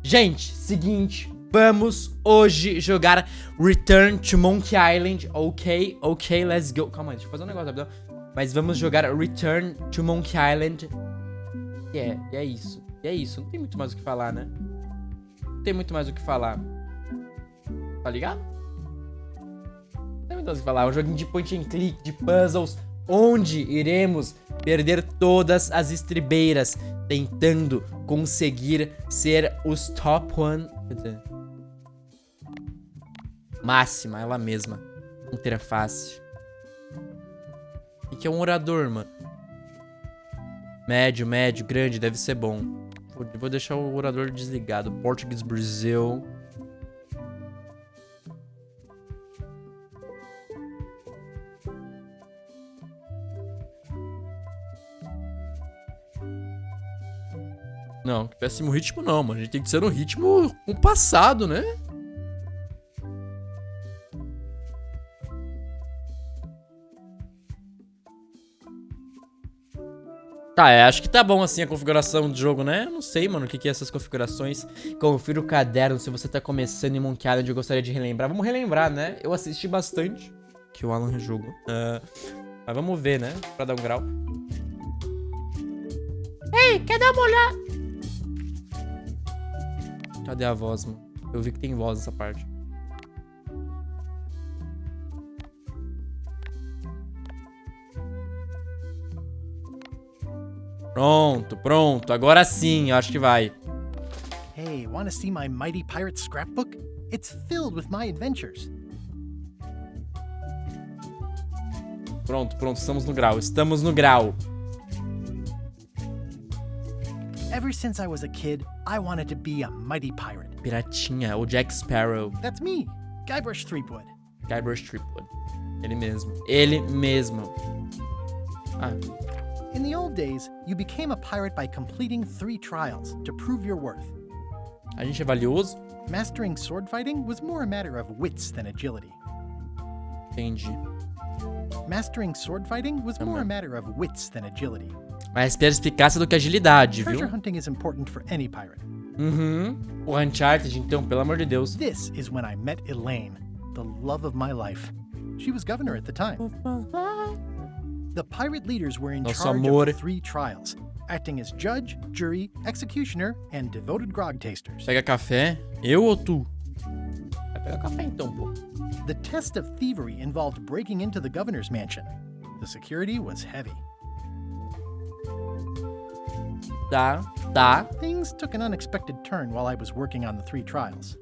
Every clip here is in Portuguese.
Gente, seguinte, vamos hoje jogar Return to Monkey Island, ok, let's go. Calma aí, deixa eu fazer um negócio rapidão. Mas vamos jogar Return to Monkey Island. E é isso, não tem muito mais o que falar, né? Não tem muito mais o que falar. Tá ligado? Não tem muito mais o que falar, um joguinho de point and click, de puzzles, onde iremos perder todas as estribeiras, tentando conseguir ser os top one. Quer dizer, máxima, ela mesma. Interface. O que é um orador, mano? Médio, grande, deve ser bom. Vou deixar o orador desligado. Português Brasil. Não, que péssimo ritmo não, mano. A gente tem que ser um ritmo compassado, né? Tá, acho que tá bom assim a configuração do jogo, né? Eu não sei, mano, o que é essas configurações. Confira o caderno se você tá começando em Monkey Island e gostaria de relembrar. Vamos relembrar, né? Eu assisti bastante que o Alan jogou. Mas vamos ver, né? Pra dar um grau. Ei, quer dar uma olhada? Cadê a voz, mano? Eu vi que tem voz nessa parte. Pronto. Agora sim, eu acho que vai. Hey, wanna see my mighty pirate scrapbook? It's filled with my adventures. Pronto, estamos no grau. Ever since I was a kid, I wanted to be a mighty pirate. Piratinha, o Jack Sparrow. That's me, Guybrush Threepwood. Ele mesmo. Ah. In the old days, you became a pirate by completing 3 trials to prove your worth. A gente é valioso? Mastering sword fighting was more a matter of wits than agility. Entendi. Mastering sword fighting was more a matter of wits than agility. Mais perspicácia do que agilidade, viu? Treasure hunting is important for any pirate. O Uncharted, então, pelo amor de Deus. This is when I met Elaine, the love of my life. She was governor at the time. The pirate leaders were in charge of the 3 trials, acting as judge, jury, executioner, and devoted grog tasters. Pega café? Eu ou tu? Vai pegar café então, pô. The test of thievery involved breaking into the governor's mansion. The security was heavy. Tá. Things took an unexpected turn while I was working on the 3 trials.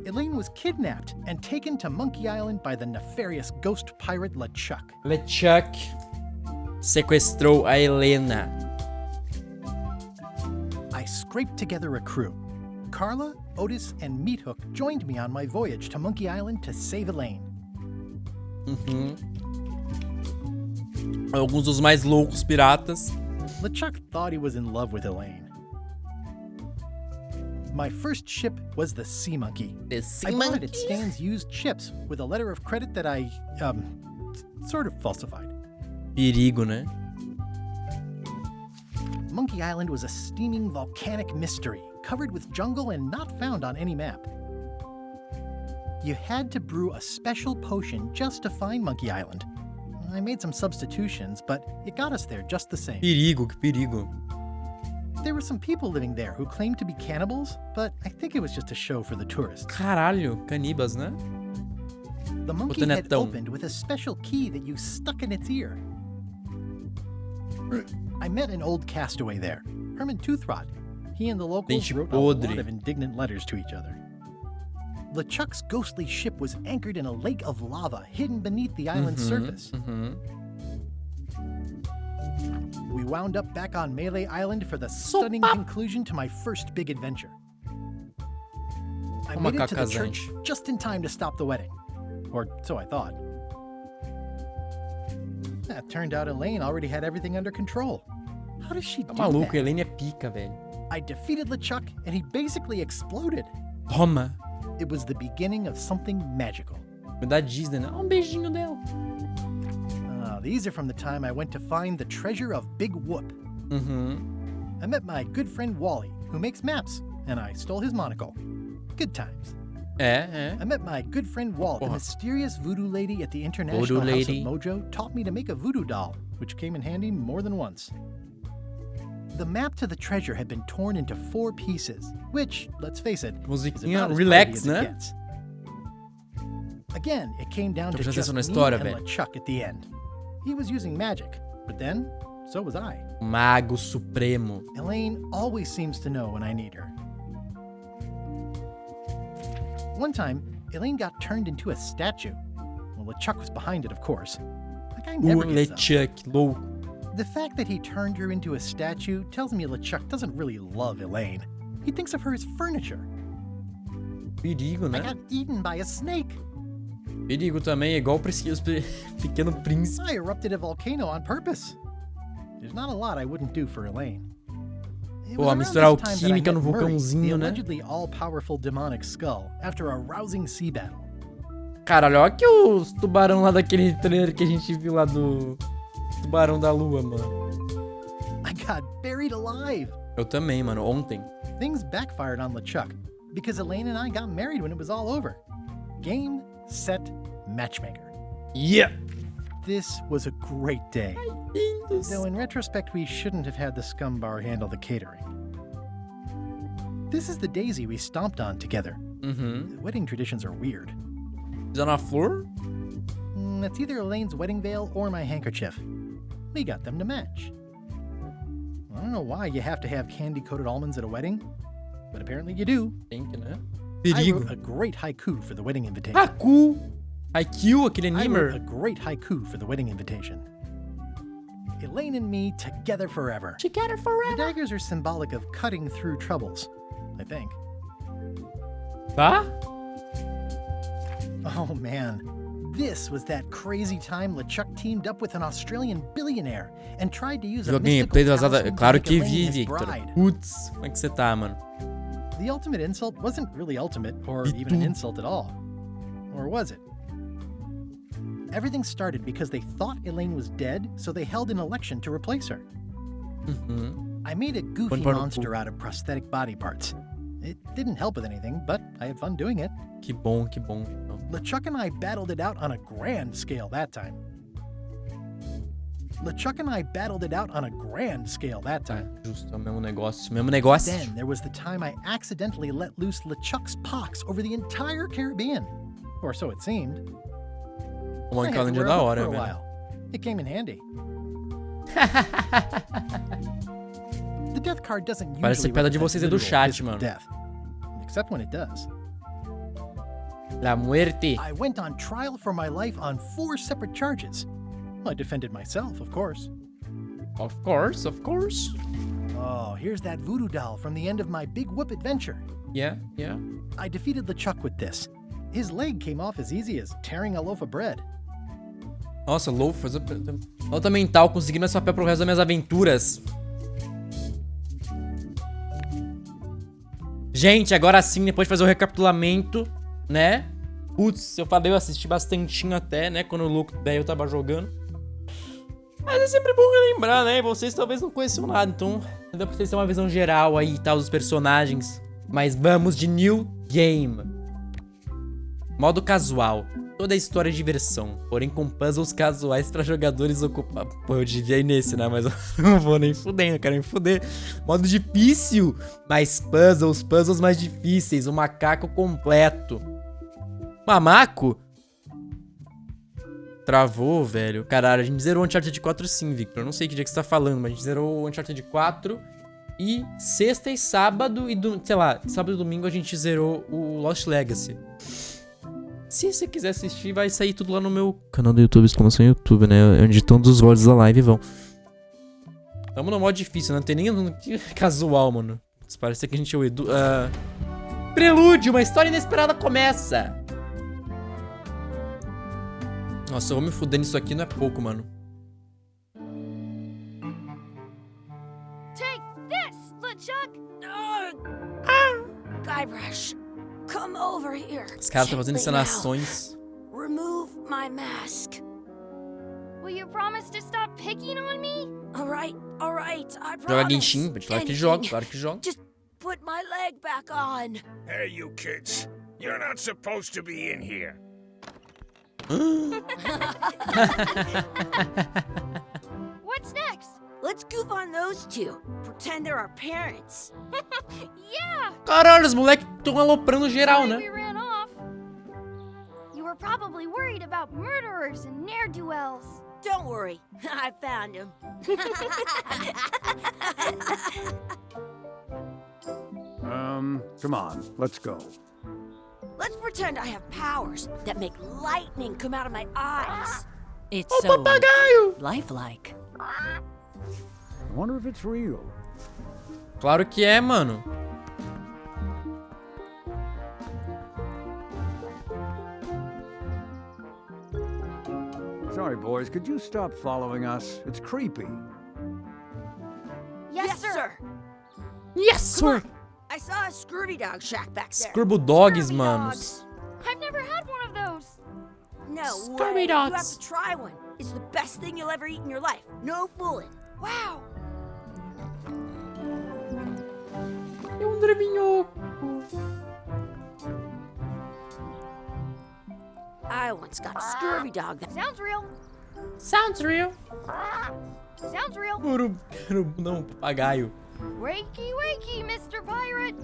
Elaine was kidnapped and taken to Monkey Island by the nefarious ghost pirate LeChuck. LeChuck sequestrou a Helena. I scraped together a crew. Carla, Otis, and Meathook joined me on my voyage to Monkey Island to save Elaine. Alguns dos mais loucos piratas. LeChuck thought he was in love with Elaine. My first ship was the Sea Monkey. I bought it at Stan's used ships with a letter of credit that I, sort of falsified. Perigo, né? Monkey Island was a steaming volcanic mystery, covered with jungle and not found on any map. You had to brew a special potion just to find Monkey Island. I made some substitutions, but it got us there just the same. Perigo, que perigo. There were some people living there who claimed to be cannibals, but I think it was just a show for the tourists. Caralho, canibas, né? The monkey head opened with a special key that you stuck in its ear. I met an old castaway there, Herman Toothrod. He and the locals wrote a lot of indignant letters to each other. LeChuck's ghostly ship was anchored in a lake of lava hidden beneath the island's surface. We wound up back on Melee Island for the stunning conclusion to my first big adventure. I made it to the church just in time to stop the wedding. Or so I thought. That turned out Elaine already had everything under control. How does she do maluco, that? Elaine é pica, velho. I defeated LeChuck and he basically exploded. Toma. It was the beginning of something magical. Da Disney, né? Um beijinho dela. These are from the time I went to find the treasure of Big Whoop. I met my good friend Wally, who makes maps, and I stole his monocle. Good times. I met my good friend Walt, the mysterious voodoo lady at the International House of Mojo taught me to make a voodoo doll, which came in handy more than once. The map to the treasure had been torn into 4 pieces, which, let's face it, is about as relax, as it gets. Again, it came down to just me and LeChuck at the end. He was using magic, but then, so was I. Mago Supremo. Elaine always seems to know when I need her. One time, Elaine got turned into a statue. Well, LeChuck was behind it, of course. Like I never gives up. LeChuck, louco. The fact that he turned her into a statue tells me LeChuck doesn't really love Elaine. He thinks of her as furniture. Perigo, né? I got eaten by a snake. Perigo também, igual o Pequeno Príncipe. I erupted a volcano on purpose. There's not a lot I wouldn't do for Elaine. Pô, misturar alquímica no vulcãozinho, né? Allegedly all-powerful demonic skull after a rousing sea battle. Caralho, olha aqui os tubarão lá daquele trailer que a gente viu lá do Tubarão da Lua, mano. I got buried alive. Eu também, mano, ontem. Things backfired on LeChuck because Elaine and I got married when it was all over. Game, set, matchmaker. Yeah! This was a great day. Though in retrospect, we shouldn't have had the scum bar handle the catering. This is the daisy we stomped on together. Wedding traditions are weird. Is that on the floor? It's either Elaine's wedding veil or my handkerchief. We got them to match. I don't know why you have to have candy-coated almonds at a wedding, but apparently you do. Né? I wrote a great haiku for the wedding invitation. Haiku, aquele I anime. wrote a great haiku for the wedding invitation. Elaine and me together forever. Together The forever. daggers are symbolic of cutting through troubles, I think. Tá? Oh man, this was that crazy time LeChuck teamed up with an Australian billionaire and tried to use a mystical talisman claro to que make vi, Elaine his Victor. bride. Putz, como é que você tá, mano? The ultimate insult wasn't really ultimate, or even an insult at all. Or was it? Everything started because they thought Elaine was dead, so they held an election to replace her. I made a goofy monster out of prosthetic body parts. It didn't help with anything, but I had fun doing it. Que bom, que bom. LeChuck and I battled it out on a grand scale that time. LeChuck and I battled it out on a grand scale that time. Justo, é o mesmo negócio, mesmo negócio. Then there was the time I accidentally let loose LeChuck's pox over the entire Caribbean. Or so it seemed. O Monkey Island é da hora, velho. While. It came in handy. The death card doesn't usually Parece que a pedra de vocês é do chat, mano. Death, except when it does. La muerte. I went on trial for my life on 4 separate charges. I defended myself, of course. Of course, of course. Oh, here's that voodoo doll from the end of my Big Whoop adventure. Yeah, yeah. I defeated LeChuck with this. His leg came off as easy as tearing a loaf of bread. Nossa, low, nota mental, conseguindo esse papel pro resto das minhas aventuras. Gente, agora sim, depois de fazer o recapitulamento, né? Putz, eu falei, eu assisti bastantinho até, né? Quando o louco velho tava jogando. Mas é sempre bom relembrar, né? Vocês talvez não conheciam nada, então dá pra vocês terem uma visão geral aí e tal dos personagens. Mas vamos de New Game. Modo casual. Toda a história é diversão, porém com puzzles casuais pra jogadores ocupar. Pô, eu devia ir nesse, né? Mas eu não vou nem fuder, eu quero me fuder. Modo difícil, mais puzzles mais difíceis. O macaco completo. Mamaco? Travou, velho. Caralho, a gente zerou o Uncharted 4 sim, Victor. Eu não sei que dia que você tá falando, mas a gente zerou o Uncharted 4. E sexta e sábado e, sei lá, sábado e domingo a gente zerou o Lost Legacy. Se você quiser assistir, vai sair tudo lá no meu canal do YouTube, exclamação YouTube, né? Onde todos os vods da live vão. Tamo no modo difícil, não tem nem casual, mano. Parece que a gente é o Edu... Prelúdio, uma história inesperada começa. Nossa, eu vou me fuder nisso aqui, não é pouco, mano. Take this, LeChuck! Guybrush, come over here. Os caras estão fazendo encenações. Remove my mask. Will you promise to stop picking on me? All right, I promise. Joga Genshin, claro que joga, claro que joga. Just put my leg back on. Hey, you kids. You're not supposed to be in here. What's next? Let's goof on those two. Pretend they're our parents. Yeah! Caralho, os moleques estão aloprando geral, We né? ran off. You were probably worried about murderers and ne'er-do-wells. Don't worry, I found him. Come on, let's go. Let's pretend I have powers that make lightning come out of my eyes. It's Ô, so papagaio! lifelike. I wonder if it's real. Claro que é, mano. Sorry, boys, could you stop following us? It's creepy. Yes, sir. Yes, sir! I saw a scurvy dog shack back there. Scrubble dogs, Scurvy manos. dogs. I've never had one of those. No Scurvy way. dogs. You have to try one. It's the best thing you'll ever eat in your life. No fooling. Wow. É um draminhoco. I once got a scurvy dog that sounds real. Sounds real. Sounds real. Não, papagaio. Wakey, wakey, Mr. Pirate.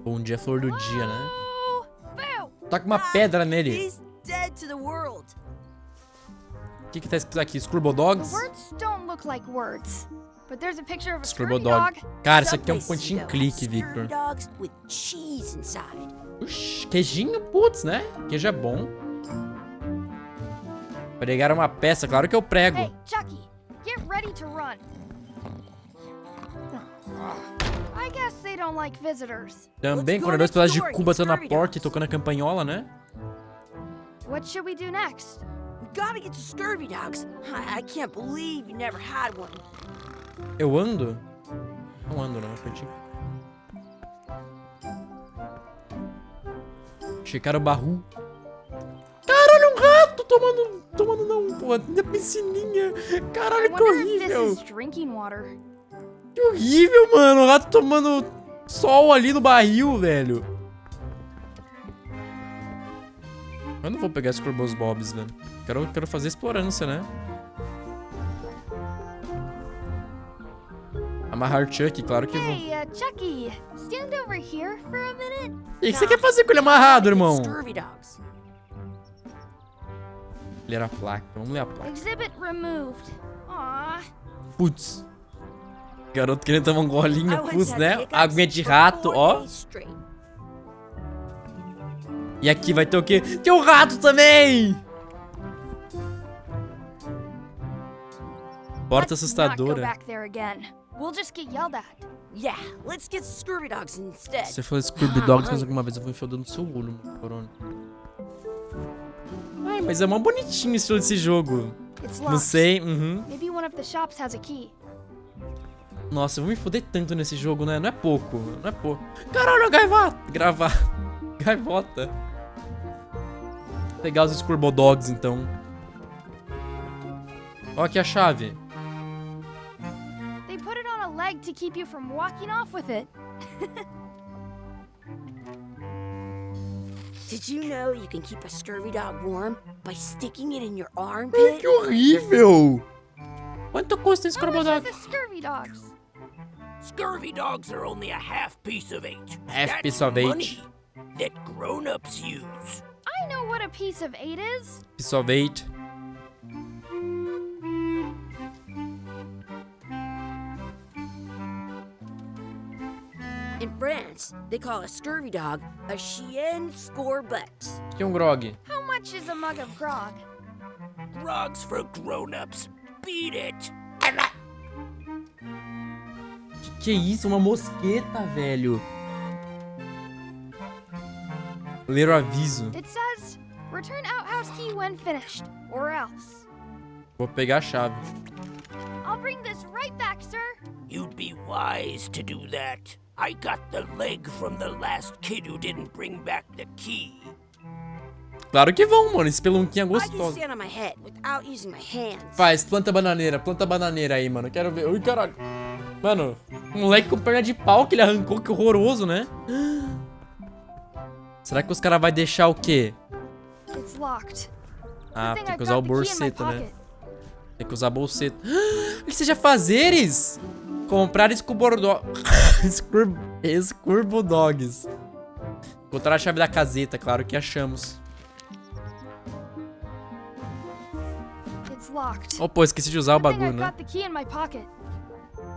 Bom dia, flor do dia, né? Oh, Boo. Tá com uma pedra nele. He's dead to the world. O que tá escrito aqui? Scrubble The dogs? words don't look like words, but there's a picture of a Scrubble scurvy dog. dog. Cara, isso aqui é um Some pontinho places, clique, though, Victor. scurvy dogs with cheese inside. Uxi, queijinho, putz, né? Queijo é bom. Pregar uma peça, claro que eu prego. Hey, Chucky, get ready to run. I guess they don't like visitors. Também, Let's go quando dois next pedaços de door and Cuba get estão na scurvy porta e dogs. tocando a campanhola, né? What should we do next? We gotta get to scurvy dogs. I can't believe you never had one. Eu ando? Não ando, não, Curtinho. Checar o barru. Caralho, um rato tomando não, pô, na piscininha. I Caralho, que wonder if this horrível. is drinking water. Que horrível, mano. O rato tomando sol ali no barril, velho. Eu não vou pegar Scrubbles Bobs, velho. Quero fazer explorância, né? Amarrar Chuck, claro que vou. Hey, Chucky, stand over here for a minute. E o que você quer fazer com ele amarrado, irmão? Scurvy dogs. Ler a placa. Vamos ler a placa. Exhibit removed. Aw. Putz. Garoto querendo tomar um golinho, I once putz, had né? hiccups Aguinha de for rato, 4 ó. days straight. E aqui vai ter o quê? Tem um rato também! Porta Let's not go assustadora. back there again. We'll just get yelled at. Yeah, let's get scurvy dogs instead. Se você for Scrubby Dogs mais alguma vez, eu vou enfiar o dedo no seu olho, mano, corona. Ai, mas é mó bonitinho o estilo desse jogo. It's Não locked. sei, uhum. Maybe one of the shops has a key. Nossa, eu vou me foder tanto nesse jogo, né? Não é pouco, não é pouco. Caralho, gaivota. Gaivota. Vou pegar os Scrubble Dogs, então. Ó aqui a chave. They put it on a leg to keep you from walking off with it. Did you know you can keep a scurvy dog warm by sticking it in your Ai, armpit? que horrível! Quanto custa esse How Scrubble much are Dog? the scurvy dogs? Scurvy dogs are only a half piece of 8. Half That's piece of 8. money that grown-ups use. I know what a piece of 8 is. Piece of 8. In France, they call a scurvy dog a chien scorbut. Aqui um grog. How much is a mug of grog? Grog's for grown-ups. Beat it. Que é isso? Uma mosqueta, velho. Ler o aviso. It says, return outhouse key when finished, or else. Vou pegar a chave. I'll bring this right back, sir. You'd be wise to do that. I got the leg from the last kid who didn't bring back the key. Claro que vão, mano. Esse pelunquinho é I can gostoso. stand on my head without using my hands. Faz, planta bananeira aí, mano. Quero ver. Ui, caralho. Mano, um moleque com perna de pau que ele arrancou, que horroroso, né? Será que os caras vão deixar o quê? It's locked. Ah, Good thing tem I que usar o got the key in my bolseta, né? pocket. Tem que usar a bolseta. Que seja fazeres! Comprar Skurbodogs. Encontrar a chave da caseta, claro que achamos. It's locked. Oh, pô, esqueci de usar o Good thing I bagulho, né? got the key in my pocket.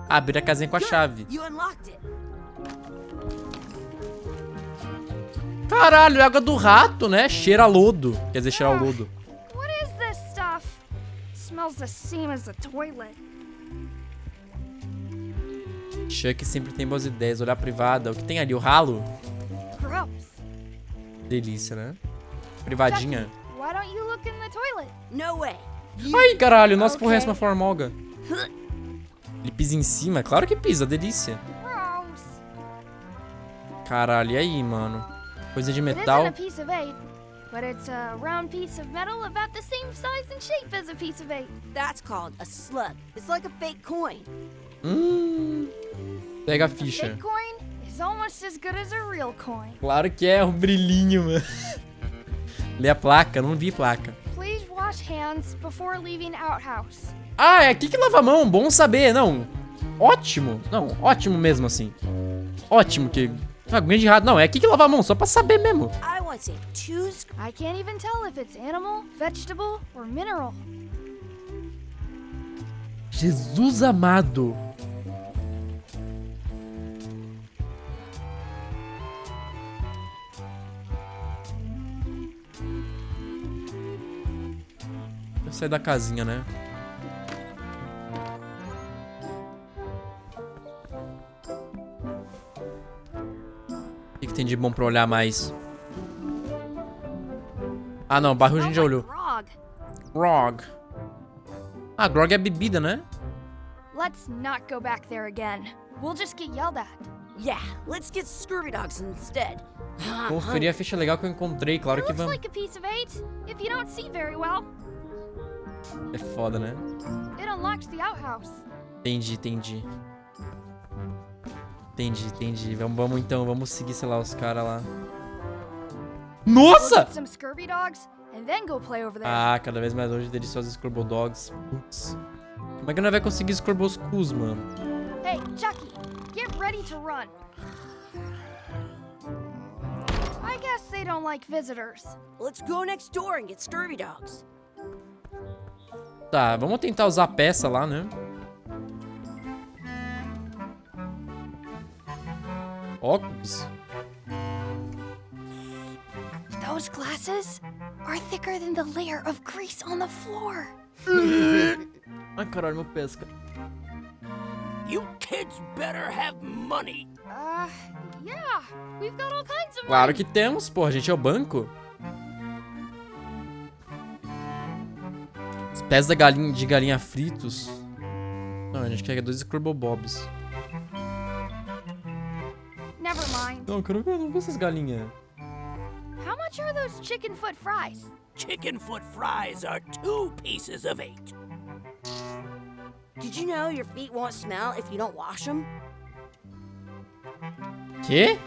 Abrir a casinha com a chave. You unlocked it. Caralho, é água do rato, né? Cheira a lodo. Quer dizer, cheira ao lodo. What is this stuff? Smells the same as the toilet. Chuck sempre tem boas ideias. Olhar privada. O que tem ali? O ralo? Gross. Delícia, né? Privadinha. Why don't you look in the toilet? No way. Ai, caralho. Nossa, Okay. porra, essa é uma formoga. Ele pisa em cima? Claro que pisa, delícia. Gross. Caralho, e aí, mano? Coisa de It isn't metal. a piece of 8, but it's a round piece of metal about the same size and shape as a piece of 8. That's called a slug. It's like a fake coin. Pega a A ficha. fake coin is almost as good as a real coin. Claro que é, um brilhinho, mano. Lê a placa, não vi placa. Please wash hands before leaving outhouse. Ah, é aqui que lava a mão, bom saber, não. Ótimo, não, ótimo mesmo assim. Ótimo que... Ah, aguinha de errado, não, é aqui que lava a mão, só pra saber mesmo. I want to say 2 I can't even tell if it's animal, vegetable, or mineral. Jesus amado. Eu saí da casinha, né? O que tem de bom pra olhar mais? Ah, não, barril a gente já olhou. Grog. Grog. Ah, grog é bebida, né? Let's not go back there again. We'll just get yelled at. Yeah, let's get scurvy dogs instead. Conferir a ficha legal que eu encontrei, claro It que looks vamos. like a piece of 8 if you don't see very well. É foda, né? It unlocks the outhouse. Entendi. Vamos então, vamos seguir, sei lá, os caras lá. We'll Nossa! get some scurvy dogs and then go play over there. Ah, cada vez mais longe deliciosos Skurbodogs. Putz. Como é que nós vai conseguir Skurboscus, mano? Hey, Chucky, get ready to run. I guess they don't like visitors. Let's go next door and get scurvy dogs. Tá, vamos tentar usar a peça lá, né? Óculos? Those glasses are thicker than the layer of grease on the floor. Ai, caralho, meu pesca. You kids better have money. Yeah, we've got all kinds of Claro money. que temos, porra, a gente é o banco. Os pés de galinha fritos. Não, a gente quer 2 Skurbobobs. Never mind. Não, eu não vi essas galinhas. How much are those chicken foot fries? Chicken foot fries are 2 pieces of 8. Did you know your feet won't smell if you don't wash them? Quê?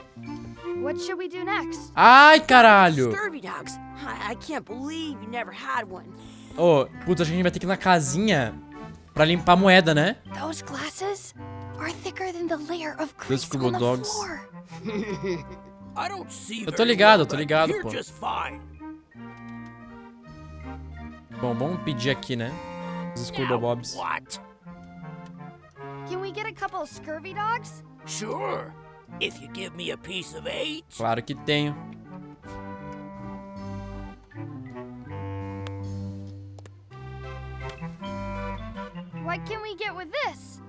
What should we do next? Ai, caralho. Scurvy dogs. I can't believe you never had one. Ô, puta, acho que a gente vai ter que ir na casinha pra limpar a moeda, né? Those glasses are thicker than the layer of Those grease on the dogs. floor. I don't see Eu tô very ligado, well, eu tô but ligado, you're pô. just fine. Bom, vamos pedir aqui, né? Os Now Skurbobobs. what? Can we get a couple of scurvy dogs? Sure. If you give me a piece of 8. Claro que tenho. What can we get with this?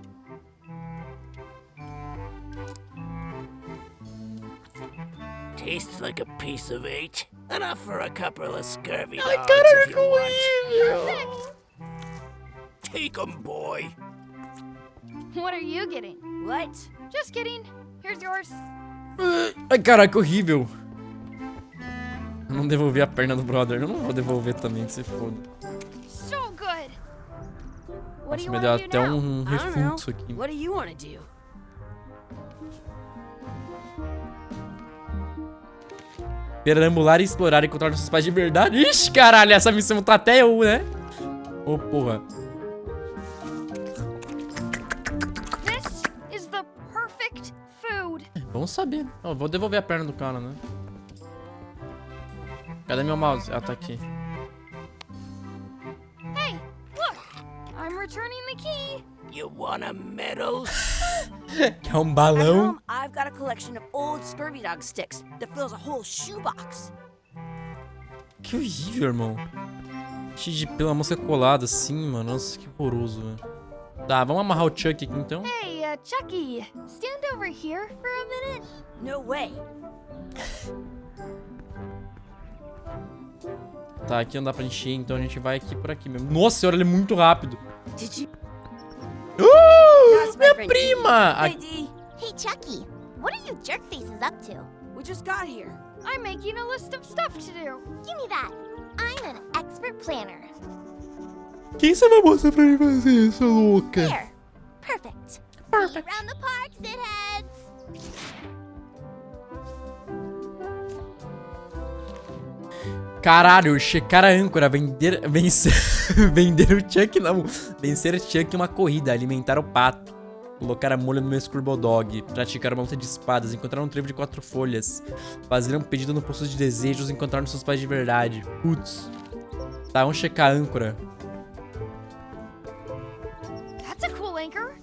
Tastes like a piece of 8. Enough for a couple of scurvy dogs Caralho, if que you want. horrível! Take 'em, boy. What are you getting? What? Just kidding. Here's yours. Ai, caralho, que horrível. Eu não devolvi a perna do brother. Eu não vou devolver também, que se foda. So good. What do Nossa, you me want deu to do até now? um I don't know. refluxo aqui. What do you want to do? Perambular e explorar e encontrar nossos pais de verdade. Ixi, caralho, essa missão tá até eu, né? Ô, porra. This is the perfect food. Vamos saber. Ó, vou devolver a perna do cara, né? Cadê meu mouse? Ah, tá aqui. Hey, look! I'm returning the key. You want a medal? Que é um At balão. home, I've got a collection of old scurvy dog sticks that fills a whole shoebox. Que horrível, irmão. Cheio de pela mosca colada assim, mano. Nossa, que horroroso, velho. Tá, vamos amarrar o Chuck aqui então. Hey, Chucky, stand over here for a minute. No way. Tá, aqui não dá pra encher, então a gente vai aqui por aqui mesmo. Nossa senhora, ele é muito rápido. Did you? That's my Minha friend prima! Hey, Dee. Hey, Chucky, what are you jerk faces up to? We just got here. I'm making a list of stuff to do. Give me that. I'm an expert planner. Quem você vai mostrar pra mim fazer isso, louca? There. Perfect. See you around the park, shitheads. Caralho, checar a âncora, vencer vender o Chuck, não. Vencer o Chuck em uma corrida, alimentar o pato. Colocar a molho no meu Scrabble Dog, praticar uma luta de espadas, encontrar um trevo de 4 folhas, fazer um pedido no posto de desejos, encontrar nossos pais de verdade. Putz. Tá, vamos checar a âncora. That's a cool anchor.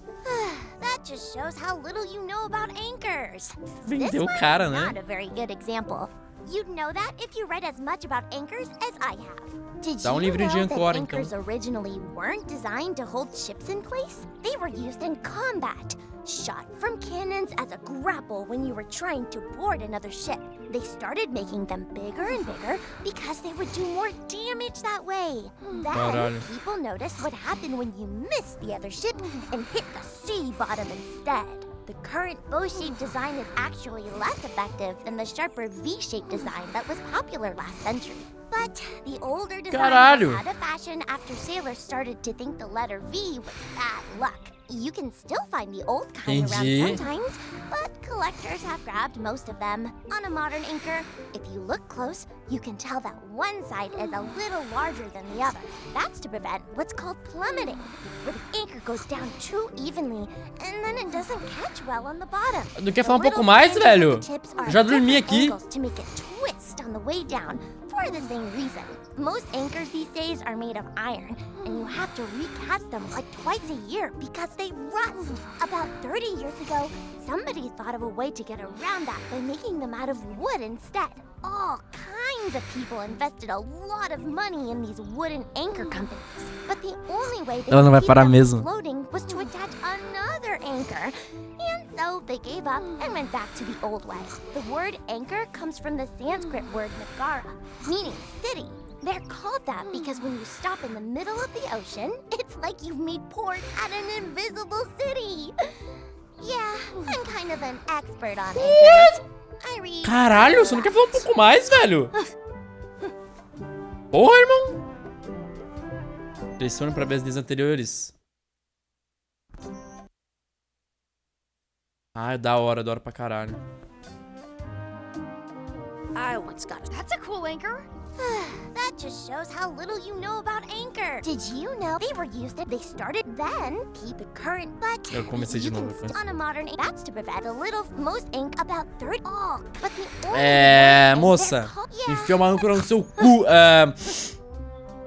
That just shows how little you know about anchors. Vendeu o cara, né? Not a very good example. You'd know that if you read as much about anchors as I have. Did Dá you livrinho de know that âncora, anchors então. originally weren't designed to hold ships in place? They were used in combat, shot from cannons as a grapple when you were trying to board another ship. They started making them bigger and bigger because they would do more damage that way. Then Caralho. people noticed what happened when you missed the other ship and hit the sea bottom instead. The current bow-shaped design is actually less effective than the sharper V-shaped design that was popular last century. But the older design Caralho. was out of fashion after sailors started to think the letter V was bad luck. You can still find the old kind Entendi. around sometimes, but collectors have grabbed most of them. On a modern anchor, if you look close, you can tell that one side is a little larger than the other. That's to prevent what's called plummeting, where the anchor goes down too evenly, and then it doesn't catch well on the bottom. Não quer The falar um pouco little mais, fringes velho? at the tips are Já dormi different aqui. angles to make it twist on the way down for the same reason. Most anchors these days are made of iron, and you have to recast them like twice a year because they rust. About 30 years ago, somebody thought of a way to get around that by making them out of wood instead. All kinds of people invested a lot of money in these wooden anchor companies. But the only way they Ela não vai could keep parar them mesmo. floating was to attach another anchor. And so they gave up and went back to the old way. The word anchor comes from the Sanskrit word nagara, meaning city. They're called that because when you stop in the middle of the ocean, it's like you've made port at an invisible city. Yeah, I'm kind of an expert on anchors. I read. Caralho, você não quer falar um pouco mais, velho? Porra, irmão. Pressione pra ver as linhas anteriores. Ah, da hora pra caralho. I once got a That's a cool anchor. That just shows how little you know about anchor. Did you know they were used? They started then keep it current, but Eu comecei de you novo. can on a modern. That's to prevent a little most ink about 30. Oh, but the only É, way moça. they're called- Yeah. Enfia uma âncora no seu cu.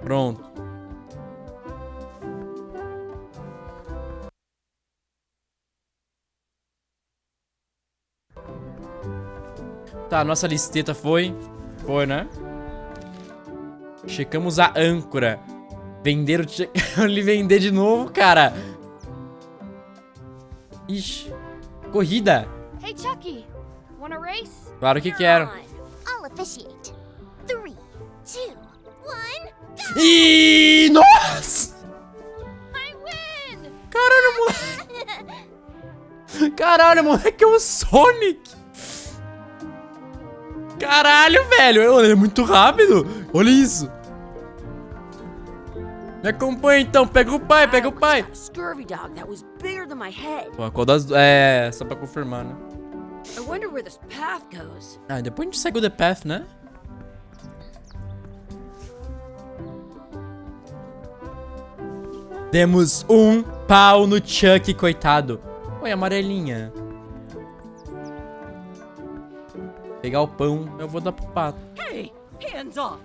Pronto. Tá, nossa listeta foi. Foi, né? Checamos a âncora. Vender o... Eu lhe vender de novo, cara. Ixi. Corrida. Hey, Chucky, wanna race? Claro que quero. I'll officiate. 3, 2, 1. Ih, nossa! I win! Caralho, moleque. Caralho, moleque, é o Sonic. Caralho, velho. Ele é muito rápido. Olha isso. Me acompanha então, pega o pai, pega o pai. A scurvy dog that was bigger than my head. Pô, qual das... É, só pra confirmar, né? I wonder where this path goes. Ah, depois a gente segue o The Path, né? Demos um pau no Chuck, coitado. Oi, amarelinha. Pegar o pão, eu vou dar pro pato. Hey, hands off.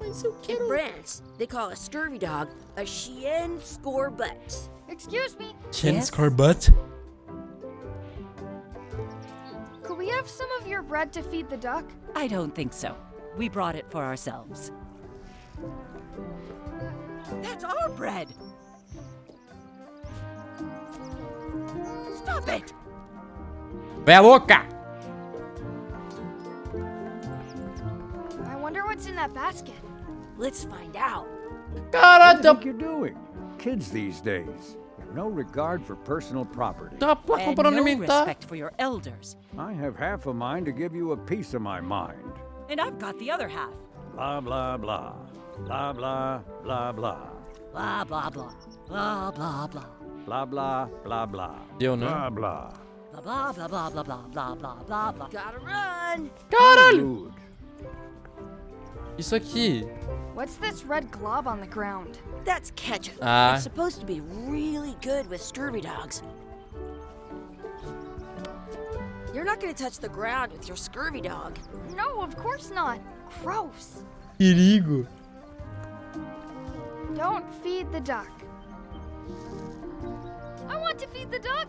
Mas eu In France, they call a scurvy dog a chien scorbut. Excuse me. Chen Yes? Scorbut. Could we have some of your bread to feed the duck? I don't think so. We brought it for ourselves. That's our bread. Stop it. Véia louca! I wonder what's in that basket. Let's find out. What Caralho, do you think you're doing? Kids these days have no regard for personal property. tem uma placa And pra no alimentar. respect for your elders. I have half a mind to give you a piece of my mind. And I've got the other half. Blah, blah, blah. Blah, blah, blah, blah. Blah, blah, blah. Blah, blah, blah. Blah, blah, blah, blah. Deu, né? Blah, blah. Blah, blah, blah, blah, blah, blah, blah, blah, blah. Gotta run. Caralho! Rude. Isso aqui. What's this red glob on the ground? That's ketchup. Ah. It's supposed to be really good with scurvy dogs. You're not gonna touch the ground with your scurvy dog. No, of course not. Gross. Perigo. Don't feed the duck. I want to feed the duck.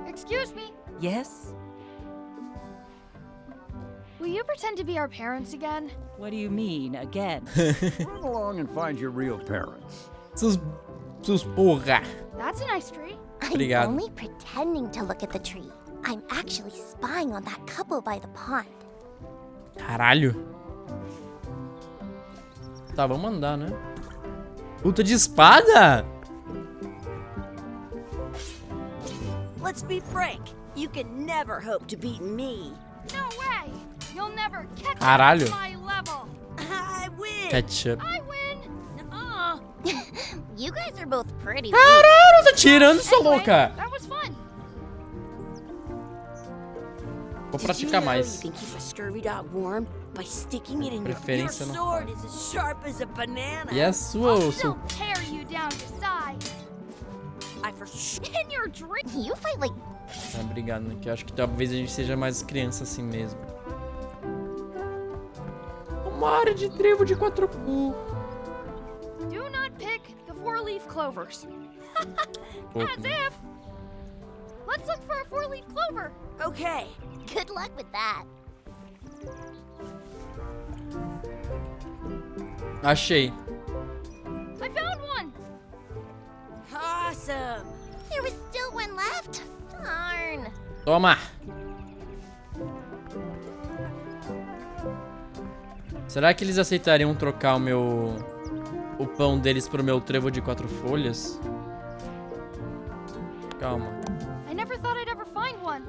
Excuse me. Yes? Will you pretend to be our parents again? What do you mean, again? Run along and find your real parents. Seus porra. That's a nice tree. I'm Obrigado. only pretending to look at the tree. I'm actually spying on that couple by the pond. Caralho. Tá, vamos andar, né? Luta de espada? Let's be frank. You can never hope to beat me. No way. You'll never catch Caralho. up to my level. I win. Ketchup. I win. Uh-uh. You guys are both pretty. Caralho, tá tirando, sua Anyway, louca. that was fun. Vou Did you praticar know mais. you can keep a scurvy dog warm by sticking it in your Preferência não. sword is as sharp as a banana. E a sua, ô, I'll seu... still tear you down to size. I for sure. In your drink. You fight like Ah, obrigado, né? Que eu acho que talvez a gente seja mais criança assim mesmo. Uma área de tribo de 4 Do not pick the four-leaf clovers. As if. Let's look for a four-leaf clover. Okay. good luck with that. Achei. I found one. Awesome. There was still one left. Darn. Toma. Será que eles aceitariam trocar o pão deles pro meu trevo de 4 folhas? Calma. I never thought I'd ever find one.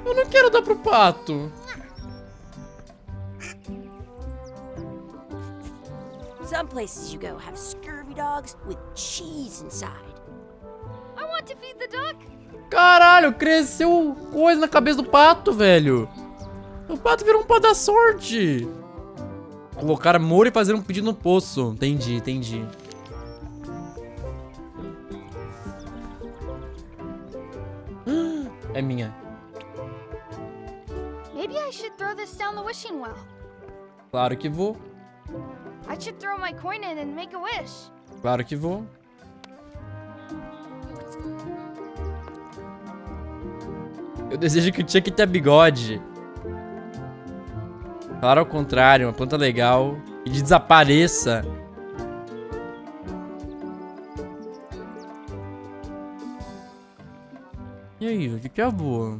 Eu não quero dar pro pato. Some places you go have scurvy dogs with cheese inside. I want to feed the duck. Caralho, cresceu coisa na cabeça do pato, velho. O pato virou um pau da sorte. Colocar amor e fazer um pedido no poço. Entendi, entendi. É minha. Maybe I should throw this down the wishing well. Claro que vou. I should throw my coin in and make a wish. Claro que vou. Eu desejo que o Chuck tenha bigode. Claro, ao contrário, uma planta legal. E desapareça. E aí, o que é a boa?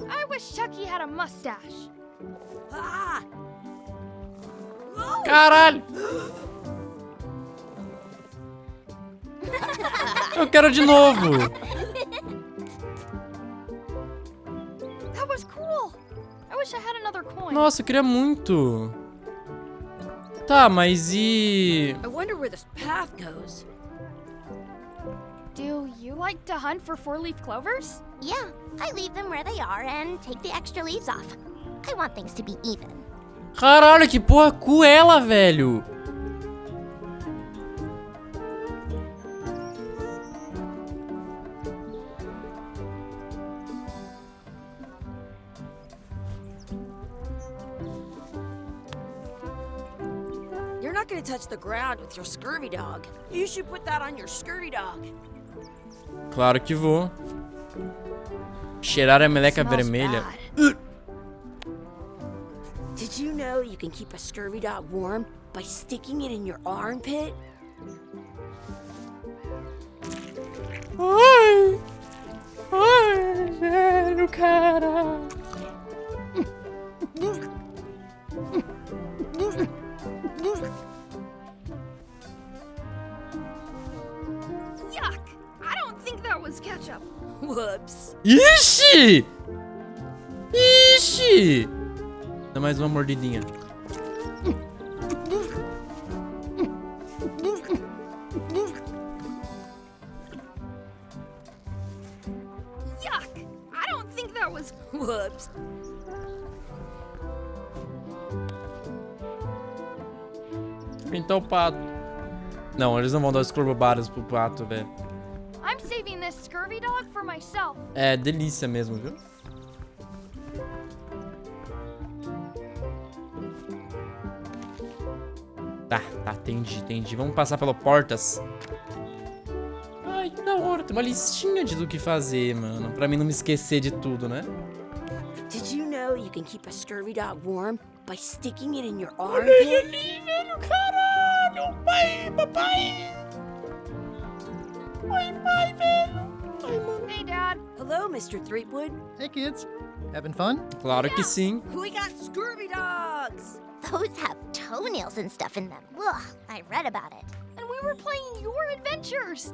I wish Chucky had a mustache. Ah! Caralho! Eu quero de novo! That was cool. I wish I had another coin. Nossa, eu queria muito. Tá, mas e... I wonder where this path goes. Do you like to hunt for four-leaf clovers? Yeah, I leave them where they are and take the extra leaves off. I want things to be even. Caralho, que porra cruela, velho! You're not gonna touch the ground with your scurvy dog. You should put that on your scurvy dog. Claro que vou. Cheirar a meleca Smells vermelha. bad. Did you know you can keep a scurvy dog warm by sticking it in your armpit? Ai! Ai, velho, cara! Yuck! I don't think that was ketchup. Whoops. Ixi! Ixi! Dá mais uma mordidinha. Yuck! I don't think that was. Whoops. Então o pato. Não, eles não vão dar os corbobaras pro pato, velho. I'm saving this scurvy dog for myself. É delícia mesmo, viu? Tá, entendi. Vamos passar pelo portas. Ai, que da hora. Tem uma listinha de do que fazer, mano. Pra mim não me esquecer de tudo, né? Did you know you can keep a scurvy dog warm by sticking it in your Olha ele armpit? ali, velho. Caralho. Pai, papai. Pai, velho. Ai, mano. Hey, Dad. Hello, Mr. Threepwood. Hey, kids. Having fun? Claro que sim. We got scurvy dogs! Those have toenails and stuff in them. Ugh, I read about it. And we were playing your adventures.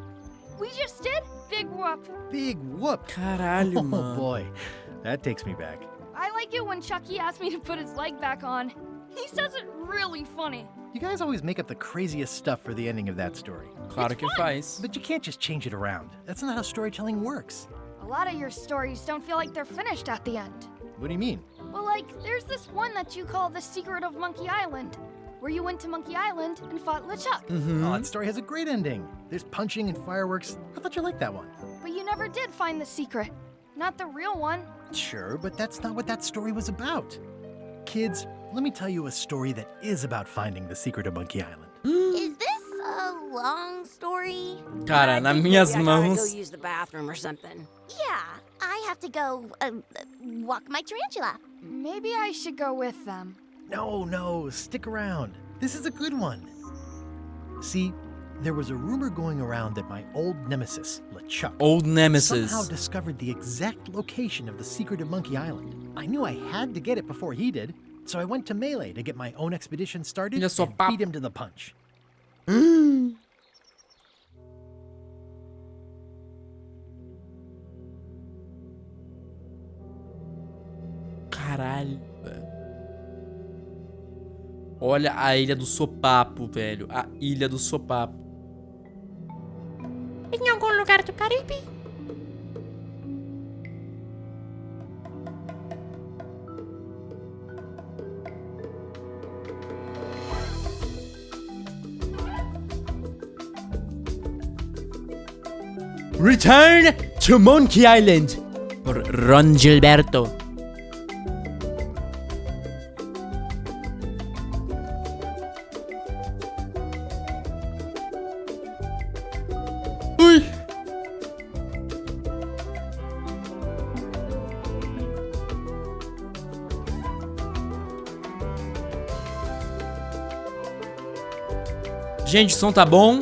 We just did Big Whoop. Big whoop. Caralho, Oh, mano. boy. That takes me back. I like it when Chucky asked me to put his leg back on. He says it really funny. You guys always make up the craziest stuff for the ending of that story. Claro que faz. But you can't just change it around. That's not how storytelling works. A lot of your stories don't feel like they're finished at the end. What do you mean? Well, like, there's this one that you call The Secret of Monkey Island, where you went to Monkey Island and fought LeChuck. Mm-hmm. Oh, that story has a great ending. There's punching and fireworks. I thought you liked that one. But you never did find the secret. Not the real one. Sure, but that's not what that story was about. Kids, let me tell you a story that is about finding the secret of Monkey Island. Is this a long story? Cara, I nas think minhas maybe I gotta go mãos. use the bathroom or something. Yeah, I have to go walk my tarantula. Maybe I should go with them. No, stick around. This is a good one. See, there was a rumor going around that my old nemesis, LeChuck, Old nemesis. somehow discovered the exact location of the secret of Monkey Island. I knew I had to get it before he did, so I went to Melee to get my own expedition started Olha só, and papo. beat him to the punch. Caralho. Olha a Ilha do Sopapo, velho. A Ilha do Sopapo. Em algum lugar do Caribe? Return to Monkey Island por Ron Gilberto. Ui. Gente, o som tá bom?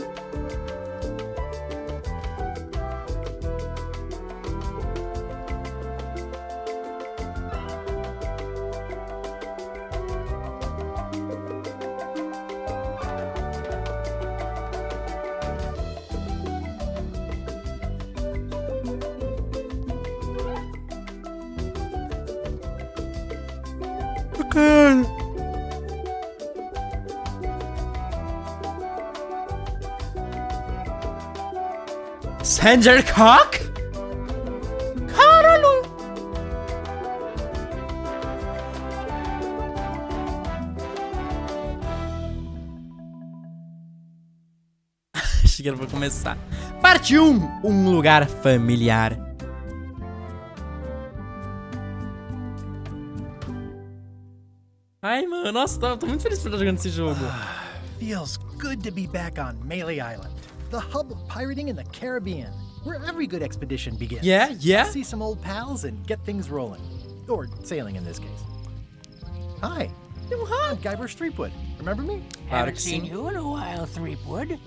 Cara. Sandercock? Caralho! Achei que era pra começar. Parte 1. Um lugar familiar. Ai, mano, nossa, tô muito feliz por estar jogando esse jogo. Feels good to be back on Melee Island, the hub of pirating in the Caribbean, where every good expedition begins. Yeah. See some old pals and get things rolling. Or sailing in this case. Hi. I'm Guybrush Threepwood. Remember me? Haven't seen you in a while, Threepwood.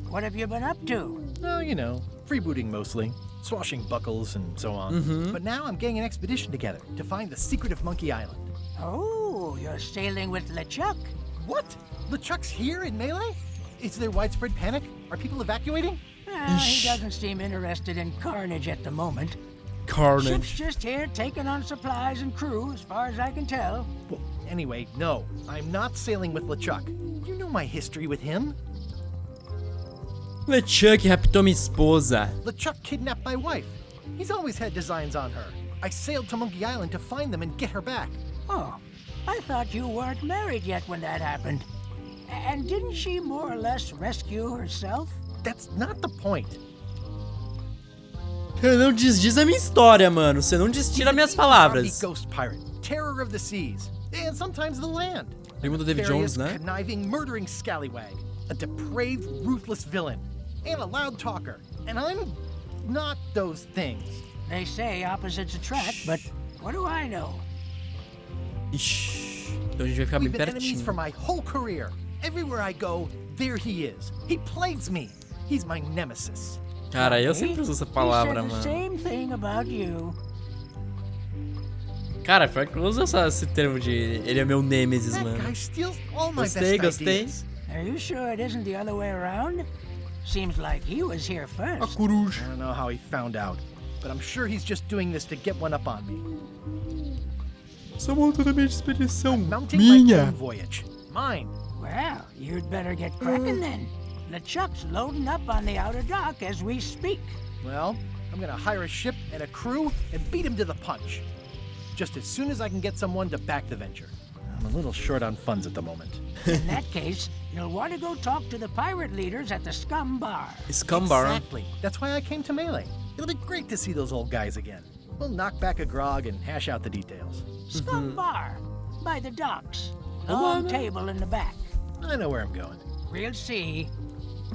What have you been up to? Oh, you know, freebooting mostly. Swashing buckles and so on. But now I'm getting an expedition together to find the secret of Monkey Island. Oh, you're sailing with LeChuck. What? LeChuck's here in Melee? Is there widespread panic? Are people evacuating? He doesn't seem interested in carnage at the moment. Carnage. Ship's just here taking on supplies and crew, as far as I can tell. Well, anyway, no. I'm not sailing with LeChuck. You know my history with him. LeChuck raptou minha esposa. LeChuck kidnapped my wife. He's always had designs on her. I sailed to Monkey Island to find them and get her back. Oh, I thought you weren't married yet when that happened. And didn't she more or less rescue herself? That's not the point. Cara, não desdiz a minha história, mano. Você não destila minhas palavras. Ghost pirate, terror of the seas, and sometimes the land. Primo do David Jones, né? Conniving, murdering scallywag, a depraved, ruthless villain, and a loud talker. And I'm not those things. They say opposites attract, but what do I know? Ixi, então a gente vai ficar bem We've been enemies pertinho. for my whole career. Everywhere I go, there he is. He plagues me. He's my nemesis. Cara, eu sempre uso essa palavra, He said the mano. same thing about you. Cara, foi que eu uso esse termo de ele é meu nemesis, That mano. guy steals all my Gostei, best gostei. ideas. Are you sure it isn't the other way around? Seems like he was here A first. coruja. I don't know how he found out, but I'm sure he's just doing this to get one up on me. Só montando a minha expedição. Mounting my Minha. own voyage. Mine. Well, you'd better get cracking then. LeChuck's loading up on the outer dock as we speak. Well, I'm gonna hire a ship and a crew and beat him to the punch. Just as soon as I can get someone to back the venture. I'm a little short on funds at the moment. In that case, you'll want to go talk to the pirate leaders at the Scum Bar. Scumbar. Exactly. That's why I came to Melee. It'll be great to see those old guys again. We'll knock back a grog and hash out the details. Scum Bar, by the docks. Long table in the back. I know where I'm going. We'll see.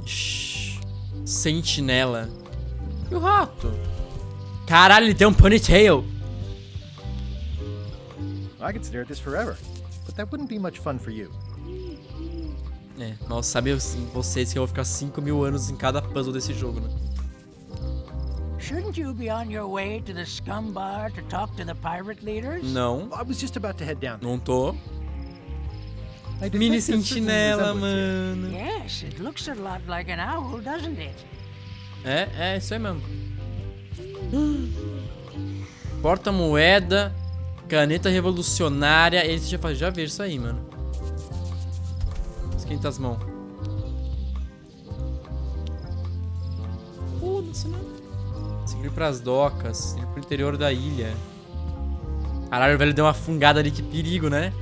Shhh. Sentinela. E o rato? Caralho, ele tem um ponytail. I could stare at this forever, but that wouldn't be much fun for you. É, nossa, sabe assim, vocês que eu vou ficar 5.000 anos em cada puzzle desse jogo, né? Shouldn't you be on your way to the Scum Bar to talk to the pirate leaders? Não, I was just about to head down there. não tô. I detected Mini a certain sentinela, resemblance here. mano. Yes, it looks a lot like an owl, doesn't it? É isso aí mesmo. Porta-moeda, caneta revolucionária. Esse já vi isso aí, mano. Esquenta as mãos. Foda-se, né? Seguir pras docas, seguir pro interior da ilha. Caralho, o velho deu uma fungada ali, que perigo, né?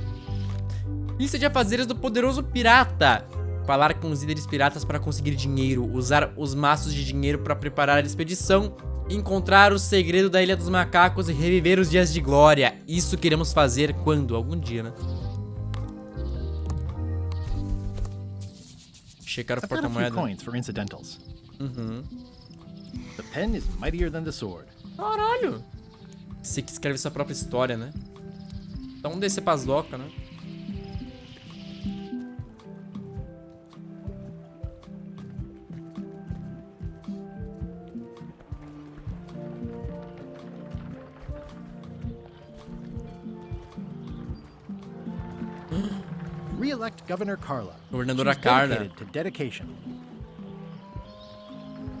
Lista de afazeres do poderoso pirata. Falar com os líderes piratas para conseguir dinheiro. Usar os maços de dinheiro para preparar a expedição. Encontrar o segredo da Ilha dos Macacos e reviver os dias de glória. Isso queremos fazer quando? Algum dia, né? Checar o I've got a few porta-moeda. coins for incidentals. The pen is mightier than the sword. Caralho! Você que escreve sua própria história, né? Então vamos descer pras docas, né? Re-elect Governor Carla. Governadora She's Carla. dedicated to dedication.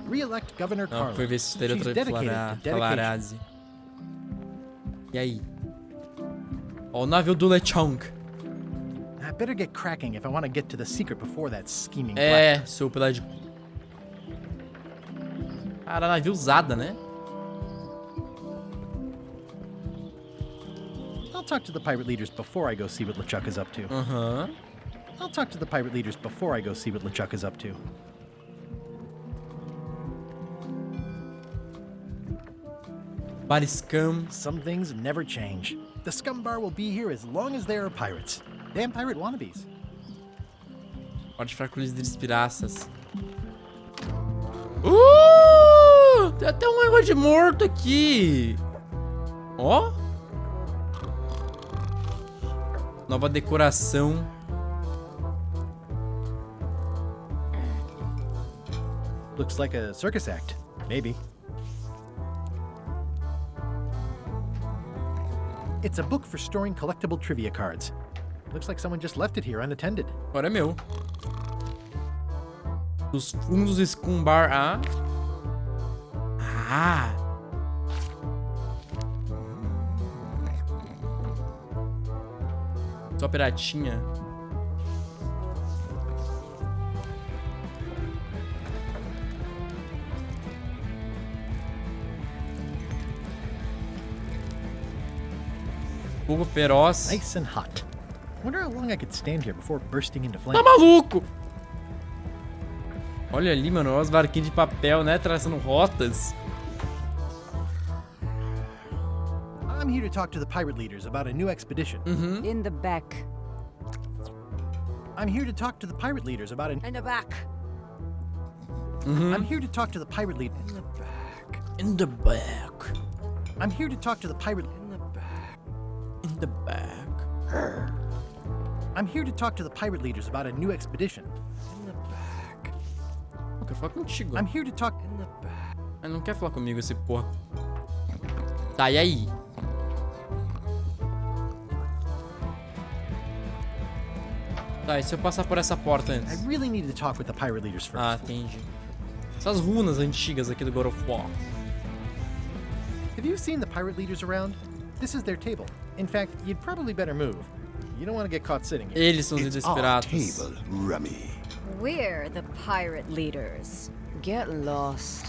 Re-elect Governor Não, Carla. foi ver se estaria She's outra dedicated to dedication. Falarazzi. E aí? Ó, o navio do Lechonk. I better get cracking if I want to get to the secret before that scheming É, seu pedaço de... Cara, navio usada, né? I'll talk to the pirate leaders before I go see what LeChuck is up to. Aham. I'll talk to the pirate leaders before I go see what LeChuck is up to. Bar Scum. Some things never change. The scum bar will be here as long as there are pirates. Damn pirate wannabes. Pode ficar com líderes piraças. Tem até um negócio de morto aqui. Ó. Nova decoração. Looks like a circus act. Maybe. It's a book for storing collectible trivia cards. Looks like someone just left it here unattended. Agora é meu. Dos fundos escumbar a... Ah! Só piratinha. Fogo feroz. Nice and hot. Wonder how long I could stand here before bursting into Tá flames. maluco? Olha ali, mano, olha os barquinhos de papel, né? Traçando rotas. I'm here to talk to the pirate leaders about a new expedition. In the back. I'm here to talk to the pirate leaders about an... In the back. I'm here to talk to the pirate lead... In the back. In the back. I'm here to talk to the pirate... In the back. I'm here to talk to the pirate leaders about a new expedition. In the back. Eu quero falar contigo. I'm here to talk... In the back. Ele não quer falar comigo, esse porra. Tá, e aí? Tá, e se eu passar por essa porta I antes? really need to talk with the pirate leaders first. Ah, entendi. Essas runas antigas aqui do God of War. Have you seen the pirate leaders around? This is their table. In fact, you'd probably better move. You don't want to get caught sitting here. Eles são os líderes piratas. Table, rummy. We're the pirate leaders. Get lost.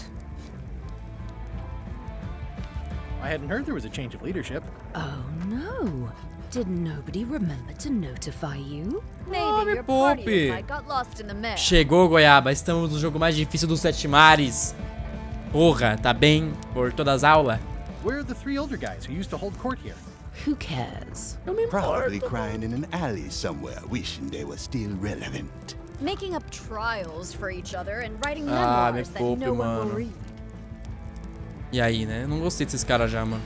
I hadn't heard there was a change of leadership. Oh no. Did nobody remember to notify you? Ah, Maybe me your party poupe. invite got lost in the mix. Chegou, Goiaba. Estamos no jogo mais difícil dos 7 mares. Porra, tá bem por todas as aulas? Where are the 3 older guys who used to hold court here? Who cares? Eu me Probably importo. crying in an alley somewhere, wishing they were still relevant. Making up trials for each other and writing Ah, me memoirs that poupe, no one mano. will read. E aí, né? Não gostei desses caras já, mano.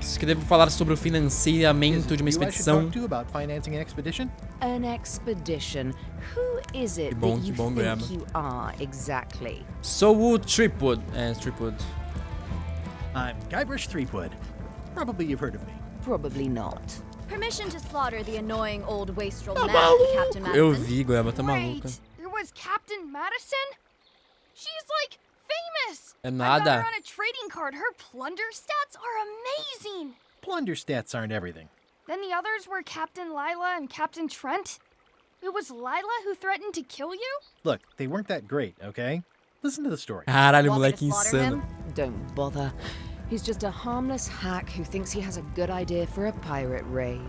Isso que devo falar sobre o financiamento de uma You I should expedição. talk to about financing an expedition? An expedition. Who is it bom, that que you bom, think Goiaba. you are exactly? Sou o Tripwood. É, Tripwood. I'm Guybrush Threepwood. Probably you've heard of me. Probably not. Permission to slaughter the annoying old wastrel Tá man, Captain maluco. Eu Madison. vi, Goiaba, tá maluca. Wait, it was Captain Madison? She's like famous. É I got nada. her on a trading card. Her plunder stats are amazing. Plunder stats aren't everything. Then the others were Captain Lila and Captain Trent. It was Lila who threatened to kill you? Look, they weren't that great, okay? Listen to the story. Caralho, Want me moleque to slaughter insano. him? Don't bother. He's just a harmless hack who thinks he has a good idea for a pirate raid.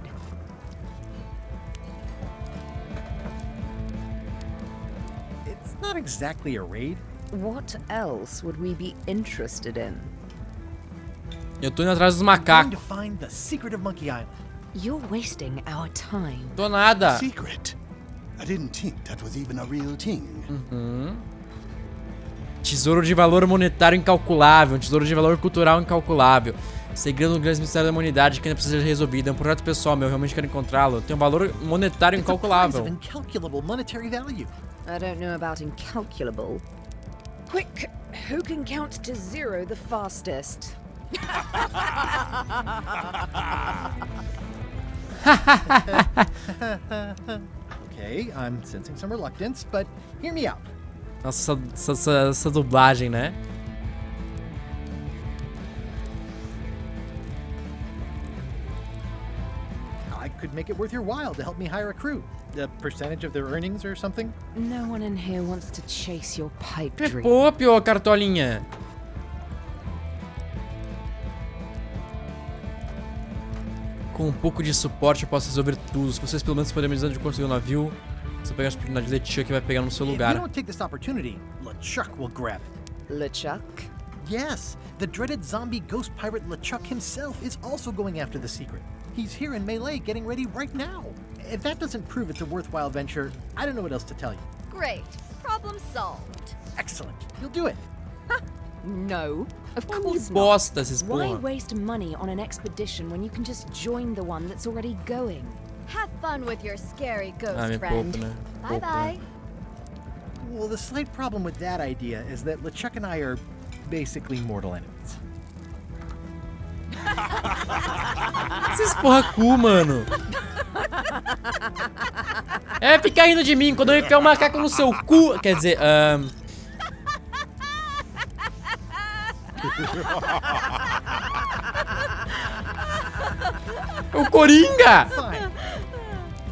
It's not exactly a raid. What else would we be interested in? Eu tô indo atrás dos We're going to macacos. find the secret of Monkey Island. You're wasting our time. Tô nada. Secret. I didn't think that was even a real thing. Tesouro de valor monetário incalculável. Um tesouro de valor cultural incalculável. Segredo do grande mistério da humanidade que ainda precisa ser resolvido. É um projeto pessoal meu, eu realmente quero encontrá-lo. Tem um valor monetário It's a prize incalculável. of incalculable monetary value. I don't know about incalculable. Quick, who can count to 0 the fastest? Okay, I'm sensing some reluctance, but hear me out. Nossa, essa dublagem, né? could make it worth your while to help me hire a crew. A percentage of their earnings or something? No one in here wants to chase your pipe dream. Pop, ô cartolinha. Com um pouco de suporte eu posso resolver tudo. Se vocês pelo menos puderem me dizer onde conseguir o navio, você pega a oportunidade de LeChuck vai pegar no seu If you lugar. don't take this opportunity, LeChuck will grab it. LeChuck? Yes, the dreaded zombie ghost pirate LeChuck himself is also going after the secret. He's here in Melee getting ready right now. If that doesn't prove it's a worthwhile venture, I don't know what else to tell you. Great. Problem solved. Excellent. You'll do it. No, of Que course not. bosta esses Why porra. waste money on an expedition when you can just join the one that's already going? Have fun with your scary ghost Ah, me friend. poupa, né? Bye Poupa. bye. Well, the slight problem with that idea is that LeChuck and I are basically mortal enemies. Esses porra cu, mano. É, fica rindo de mim quando eu enfiar um macaco no seu cu. Quer dizer, O Coringa! Fine.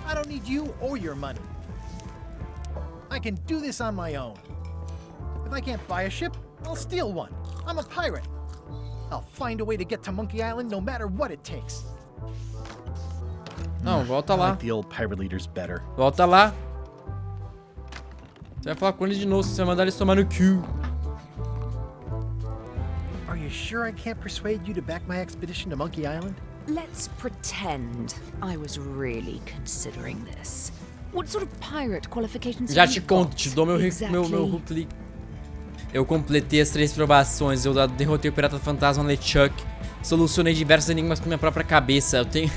I don't need you or your money. I can do this on my own. If I can't buy a ship, I'll steal one. I'm a pirate. I'll find a way to get to Monkey Island no matter what it takes. Não, volta I lá. like the old pirate leaders better. Volta lá. Você vai falar com eles de novo, você vai mandar eles tomar no cu. Are you sure I can't persuade you to back my expedition to Monkey Island? Let's pretend I was really considering this. What sort of pirate qualifications Já have te you conto, got? te dou meu clique. Eu completei as 3 provações, eu derrotei o pirata fantasma LeChuck, solucionei diversos enigmas com minha própria cabeça. Eu tenho...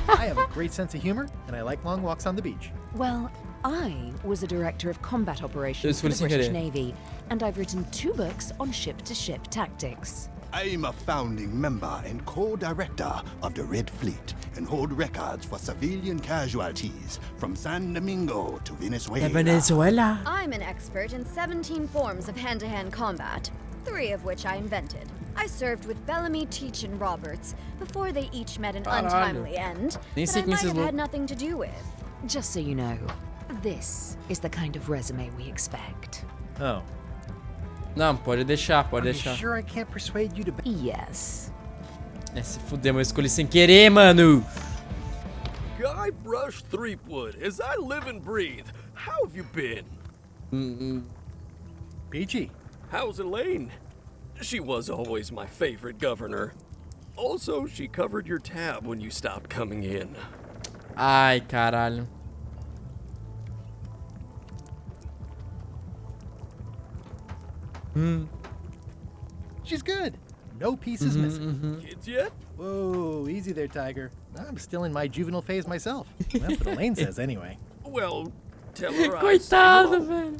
I have a great sense of humor, and I like long walks on the beach. Well, I was a director of combat operations for the Sem British querer. Navy, and I've written 2 books on ship-to-ship tactics. I'm a founding member and co-director of the Red Fleet and hold records for civilian casualties from San Domingo to Venezuela. Venezuela. I'm an expert in 17 forms of hand-to-hand combat, 3 of which I invented. I served with Bellamy, Teach, and Roberts before they each met an Caralho. untimely end Nem that sei I quem might esses have loucos. had nothing to do with. Just so you know, this is the kind of resume we expect. Oh. Não, pode deixar, pode Are you deixar. sure I can't persuade you to Yes. É, se fuder, mas eu escolhi sem querer, mano. Guybrush Threepwood, as I live and breathe, how have you been? Peachy? How's Elaine? She was always my favorite governor. Also, she covered your tab when you stopped coming in. Ai, caralho. She's good. No pieces missing. Kids yet? Whoa, easy there, Tiger. I'm still in my juvenile phase myself. That's what Elaine says anyway. Well, tell her I say Coitado, hello. velho.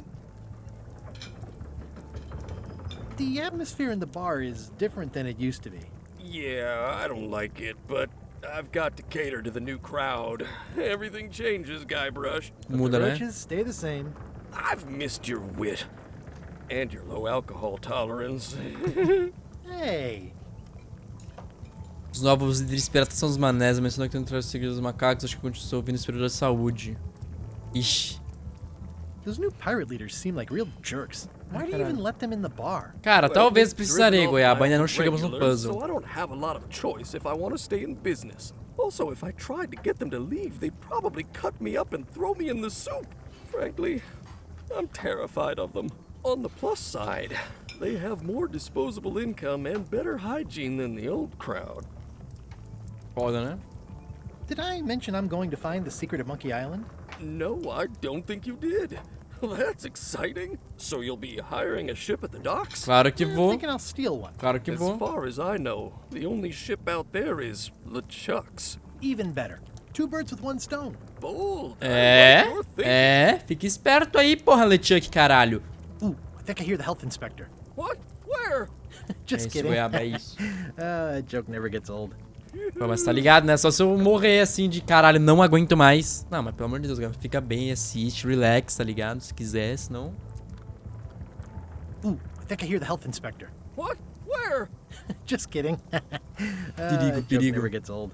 The atmosphere in the bar is different than it used to be. Yeah, I don't like it, but I've got to cater to the new crowd. Everything changes, Guybrush. Muda, né? Roaches stay the same. I've missed your wit. And your low alcohol tolerance. Hey, Os novos líderes piratas são os manés, mencionou que tentando seguir os macacos, acho que continuou ouvindo esse período da saúde. Ixi. those new pirate leaders seem like real jerks. Why do you even let them in the bar? Cara, Well, talvez they've precisarei, driven off Goiaba, my ainda não old chegamos no regulars, puzzle. So I don't have a lot of choice if I want to stay in business. Also, if I tried to get them to leave, they'd probably cut me up and throw me in the soup. Frankly, I'm terrified of them. On the plus side, they have more disposable income and better hygiene than the old crowd. Foda, né? Did I mention I'm going to find the secret of Monkey Island? No, I don't think you did. That's exciting. So you'll be hiring a ship at the docks? Claro que I'm vou. thinking I'll steal one. Claro que As vou. far as I know, the only ship out there is LeChuck's. Even better. 2 birds with 1 stone. Bold. I É, like your thinking. é. Fica esperto aí, porra, LeChuck, caralho. Ooh, I think I hear the health inspector. What? Where? Just É isso, kidding. Goiaba, é isso. Joke never gets old. Pô, mas tá ligado, né? Só se eu morrer assim de caralho, não aguento mais. Não, mas pelo amor de Deus, Goiaba, fica bem, assiste, relax, tá ligado? Se quiser, senão... Ooh, I think I hear the health inspector. What? Where? Just kidding. Perigo, Joke perigo. never gets old.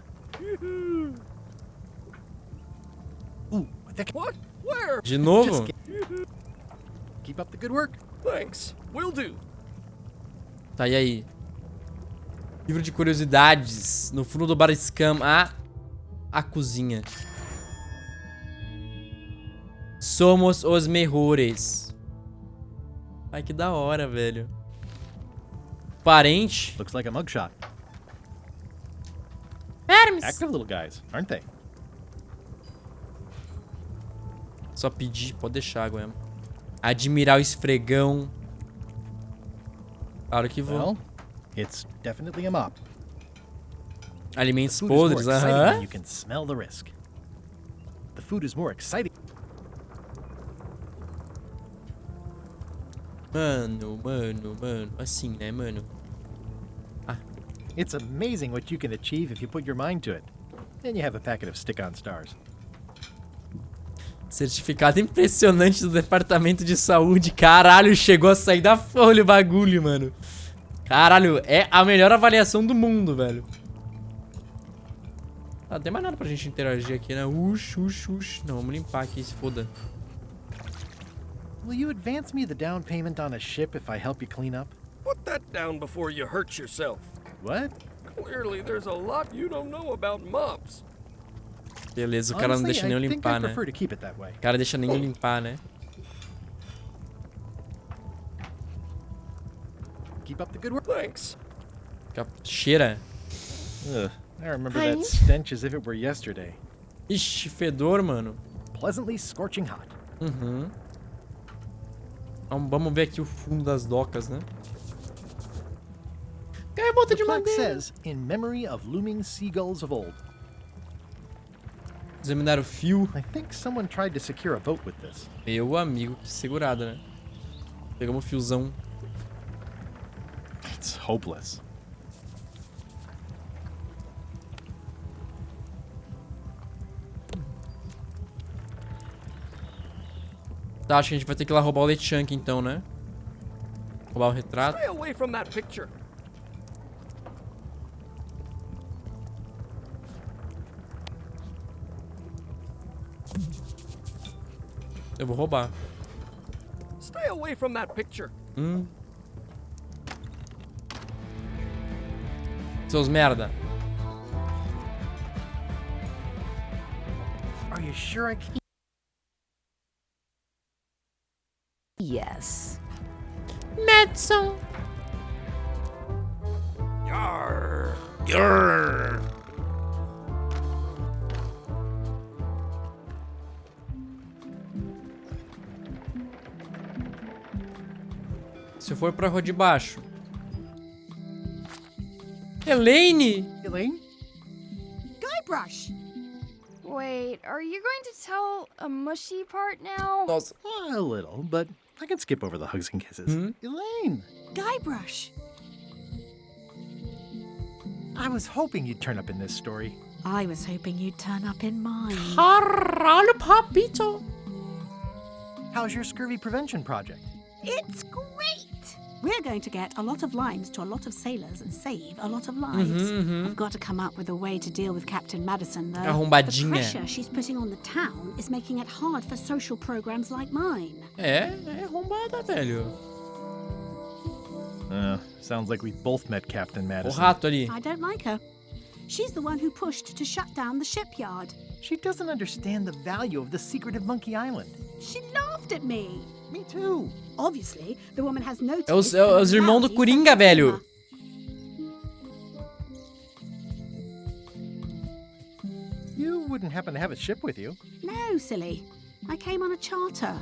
What? Where? De novo? Just keep up the good work. Thanks. Will do. Tá, e aí? Livro de curiosidades. No fundo do bar Scam. A cozinha. Somos os melhores. Ai, que da hora, velho. Parente. Looks like a mugshot. Hermes. Active little guys, aren't they? Só pedir, pode deixar, Gwen. Admirar o esfregão. Claro que vou. Well, it's definitely a mop. Alimentos The food is podres, more exciting when aham. you can smell the risk. The food is more exciting. Mano. Assim, né, mano? It's amazing what you can achieve if you put your mind to it. Then you have a packet of stick-on stars. Certificado impressionante do Departamento de Saúde. Caralho, chegou a sair da folha o bagulho, mano. Caralho, é a melhor avaliação do mundo, velho. Ah, não tem mais nada pra gente interagir aqui, né? Não, vamos limpar aqui, se foda. Will you advance me the down payment on a ship if I help you clean up? Put that down before you hurt yourself. What? Clearly, there's a lot you don't know about mops. Beleza, o cara não deixa nem eu limpar, né? prefer to keep it that way. O cara deixa nem eu limpar, né? Keep up the good work. Thanks. Cheira. Ugh, I remember that stench as if it were yesterday. Ixi, fedor, mano. Pleasantly scorching hot. Uhum. Vamos ver aqui o fundo das docas, né? Bota The de plaque madeira. says, in memory of looming seagulls of old. Examinar o fio. I think someone tried to secure a boat with this. Meu amigo, que segurada, né? Pegamos o fiozão. It's hopeless. Tá, acho que a gente vai ter que ir lá roubar o Lechunk então, né? Roubar o retrato. Stay away from that picture. Eu vou roubar. Stay away from that picture. Seus merda. Are you sure I can't? Yes. Madison. Yarr. Se for pra rua de baixo. Elaine! Elaine? Guybrush! Wait, are you going to tell a mushy part now? Nossa. A little, but I can skip over the hugs and kisses. Elaine! Guybrush! I was hoping you'd turn up in this story. I was hoping you'd turn up in mine. Caralho, papito! How's your scurvy prevention project? It's great! We're going to get a lot of lines to a lot of sailors and save a lot of lives. I've got to come up with a way to deal with Captain Madison, though. The Arrombadinha. pressure she's putting on the town is making it hard for social programs like mine. É arrombada, velho. Sounds like we both met Captain O Madison. rato ali. I don't like her. She's the one who pushed to shut down the shipyard. She doesn't understand the value of the secretive Monkey Island. She laughed at me. Me too. Obviously, the woman has no É os irmãos do Coringa, velho. You wouldn't happen to have a ship with you? No, silly. I came on a charter.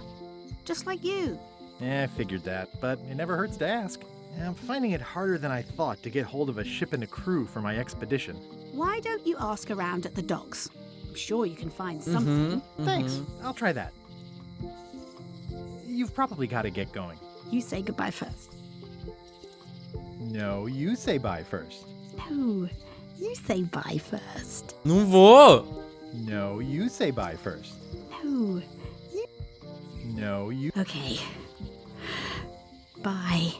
Just like you. I figured that, but it never hurts to ask. I'm finding it harder than I thought to get hold of a ship and a crew for my expedition. Why don't you ask around at the docks? I'm sure you can find something. Thanks. I'll try that. You've probably got to get going. You say goodbye first. No, you say bye first. No, you say bye first. Não vou. No, you say bye first. No, you... No, you... Okay. Bye.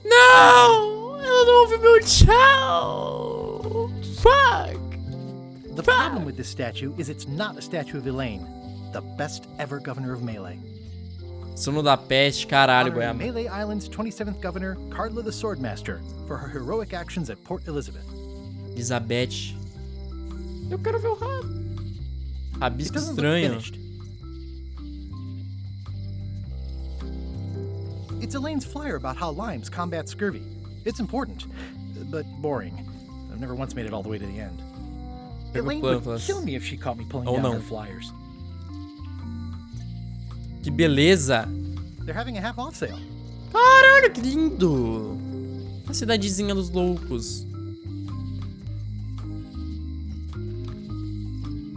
Não! Ela não ouve meu tchau! Fuck! The problem with this statue is it's not a statue of Elaine. the best ever governor of Melee. Sono da peste, caralho, Honoring Goiaba. Melee Island's 27th governor, Cardla the Swordmaster, for her heroic actions at Port Elizabeth. Elizabeth. Eu quero ver o rabo. It Rabisco doesn't look estranho. finished. It's Elaine's flyer about how limes combat scurvy. It's important, but boring. I've never once made it all the way to the end. Elaine would kill me if she caught me pulling down her flyers. Que beleza. They're having a half-off sale. Caralho, que lindo. A cidadezinha dos loucos.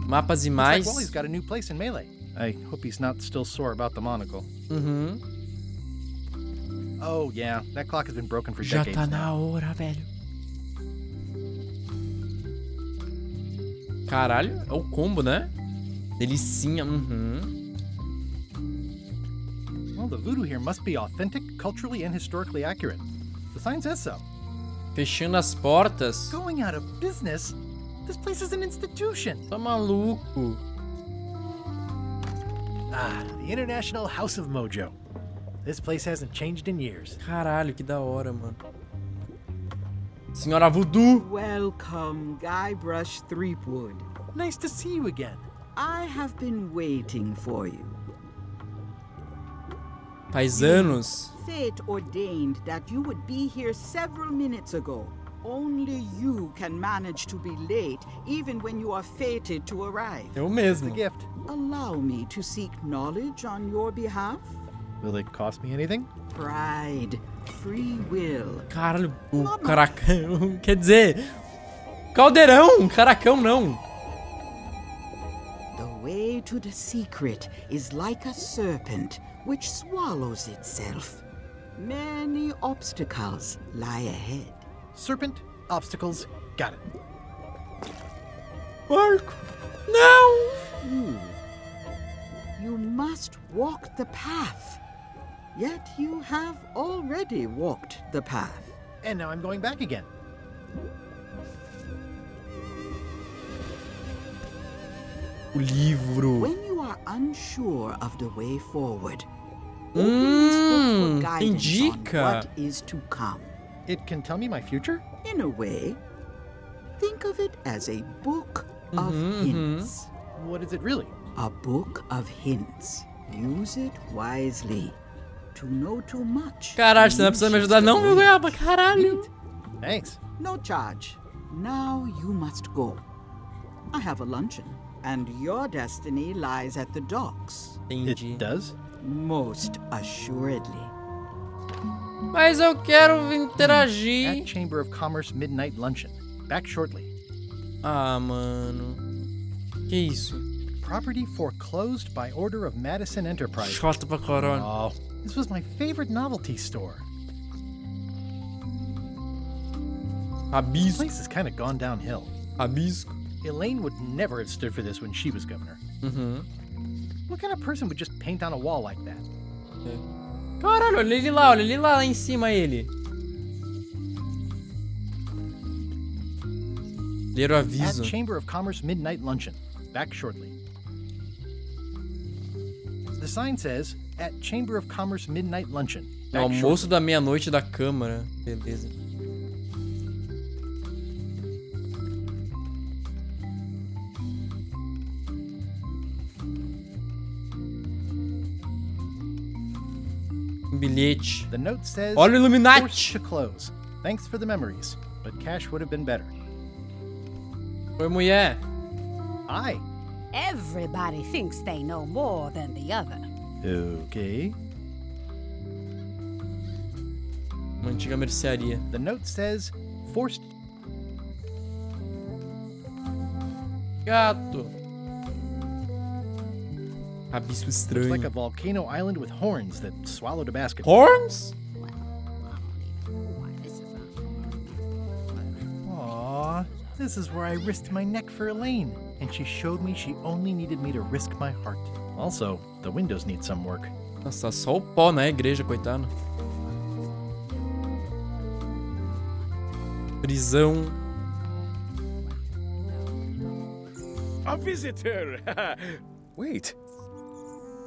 Mapas e Looks mais. like Wally's got a new place in Melee. I hope he's not still sore about the monocle. Uhum. Oh, yeah, that clock has been broken for Já decades tá na now. hora, velho. Caralho, é o combo, né? Delicinha, Well, the voodoo here must be authentic, culturally and historically accurate. The sign says so. Fechando as portas. Going out of business? This place is an institution. Tá maluco. Ah, the International House of Mojo. This place hasn't changed in years. Caralho, que da hora, mano. Senhora Voodoo. Welcome, Guybrush Threepwood. Nice to see you again. I have been waiting for you. Faz anos. Fate ordained that you would be here several minutes ago. Only you can manage to be late, even when you are fated to arrive. Eu mesmo. It's a gift. Allow me to seek knowledge on your behalf. Will it cost me anything? Pride, free will. Caralho, o caracão. Quer dizer, caldeirão, caracão não. The way to the secret is like a serpent which swallows itself. Many obstacles lie ahead. Serpent, obstacles, got it. Marco, não. You must walk the path. Yet you have already walked the path. And now I'm going back again. O livro. When you are unsure of the way forward, open this book for guidance indica. on what is to come. It can tell me my future? In a way, think of it as a book of hints. What is it really? A book of hints. Use it wisely. To know too much. Caralho, você não precisa me ajudar não, meu goiaba, caralho. Thanks. No charge. Now you must go. I have a luncheon, and your destiny lies at the docks. Entendi. It does? Most assuredly. Mas eu quero interagir. At Chamber of Commerce Midnight Luncheon. Back shortly. Ah, mano. Que isso? Property foreclosed by order of Madison Enterprises. Chota pra caralho. Oh, this was my favorite novelty store. This Rabisco. place has kind of gone downhill. Rabisco. Elaine would never have stood for this when she was governor. What kind of person would just paint on a wall like that? Caralho, olha ele lá em cima ele. Ler o At aviso. Chamber of Commerce Midnight Luncheon. Back shortly. The sign says, at Chamber of Commerce Midnight Luncheon. É o almoço da meia-noite da Câmara. Beleza. Bilhete. The note says, Olha o Illuminati. forced to close. Thanks for the memories, but cash would have been better. Oi, mulher. Hi. Everybody thinks they know more than the other. Okay. Uma antiga mercearia. The note says, forced. Gato. Rabisco Looks estranho. like a volcano island with horns that swallowed a basket. Horns? Aww, this is where I risked my neck for Elaine, and she showed me she only needed me to risk my heart. Also, the windows need some work. Nossa, só o pó na igreja, coitado. Prisão. A visitor! Wait,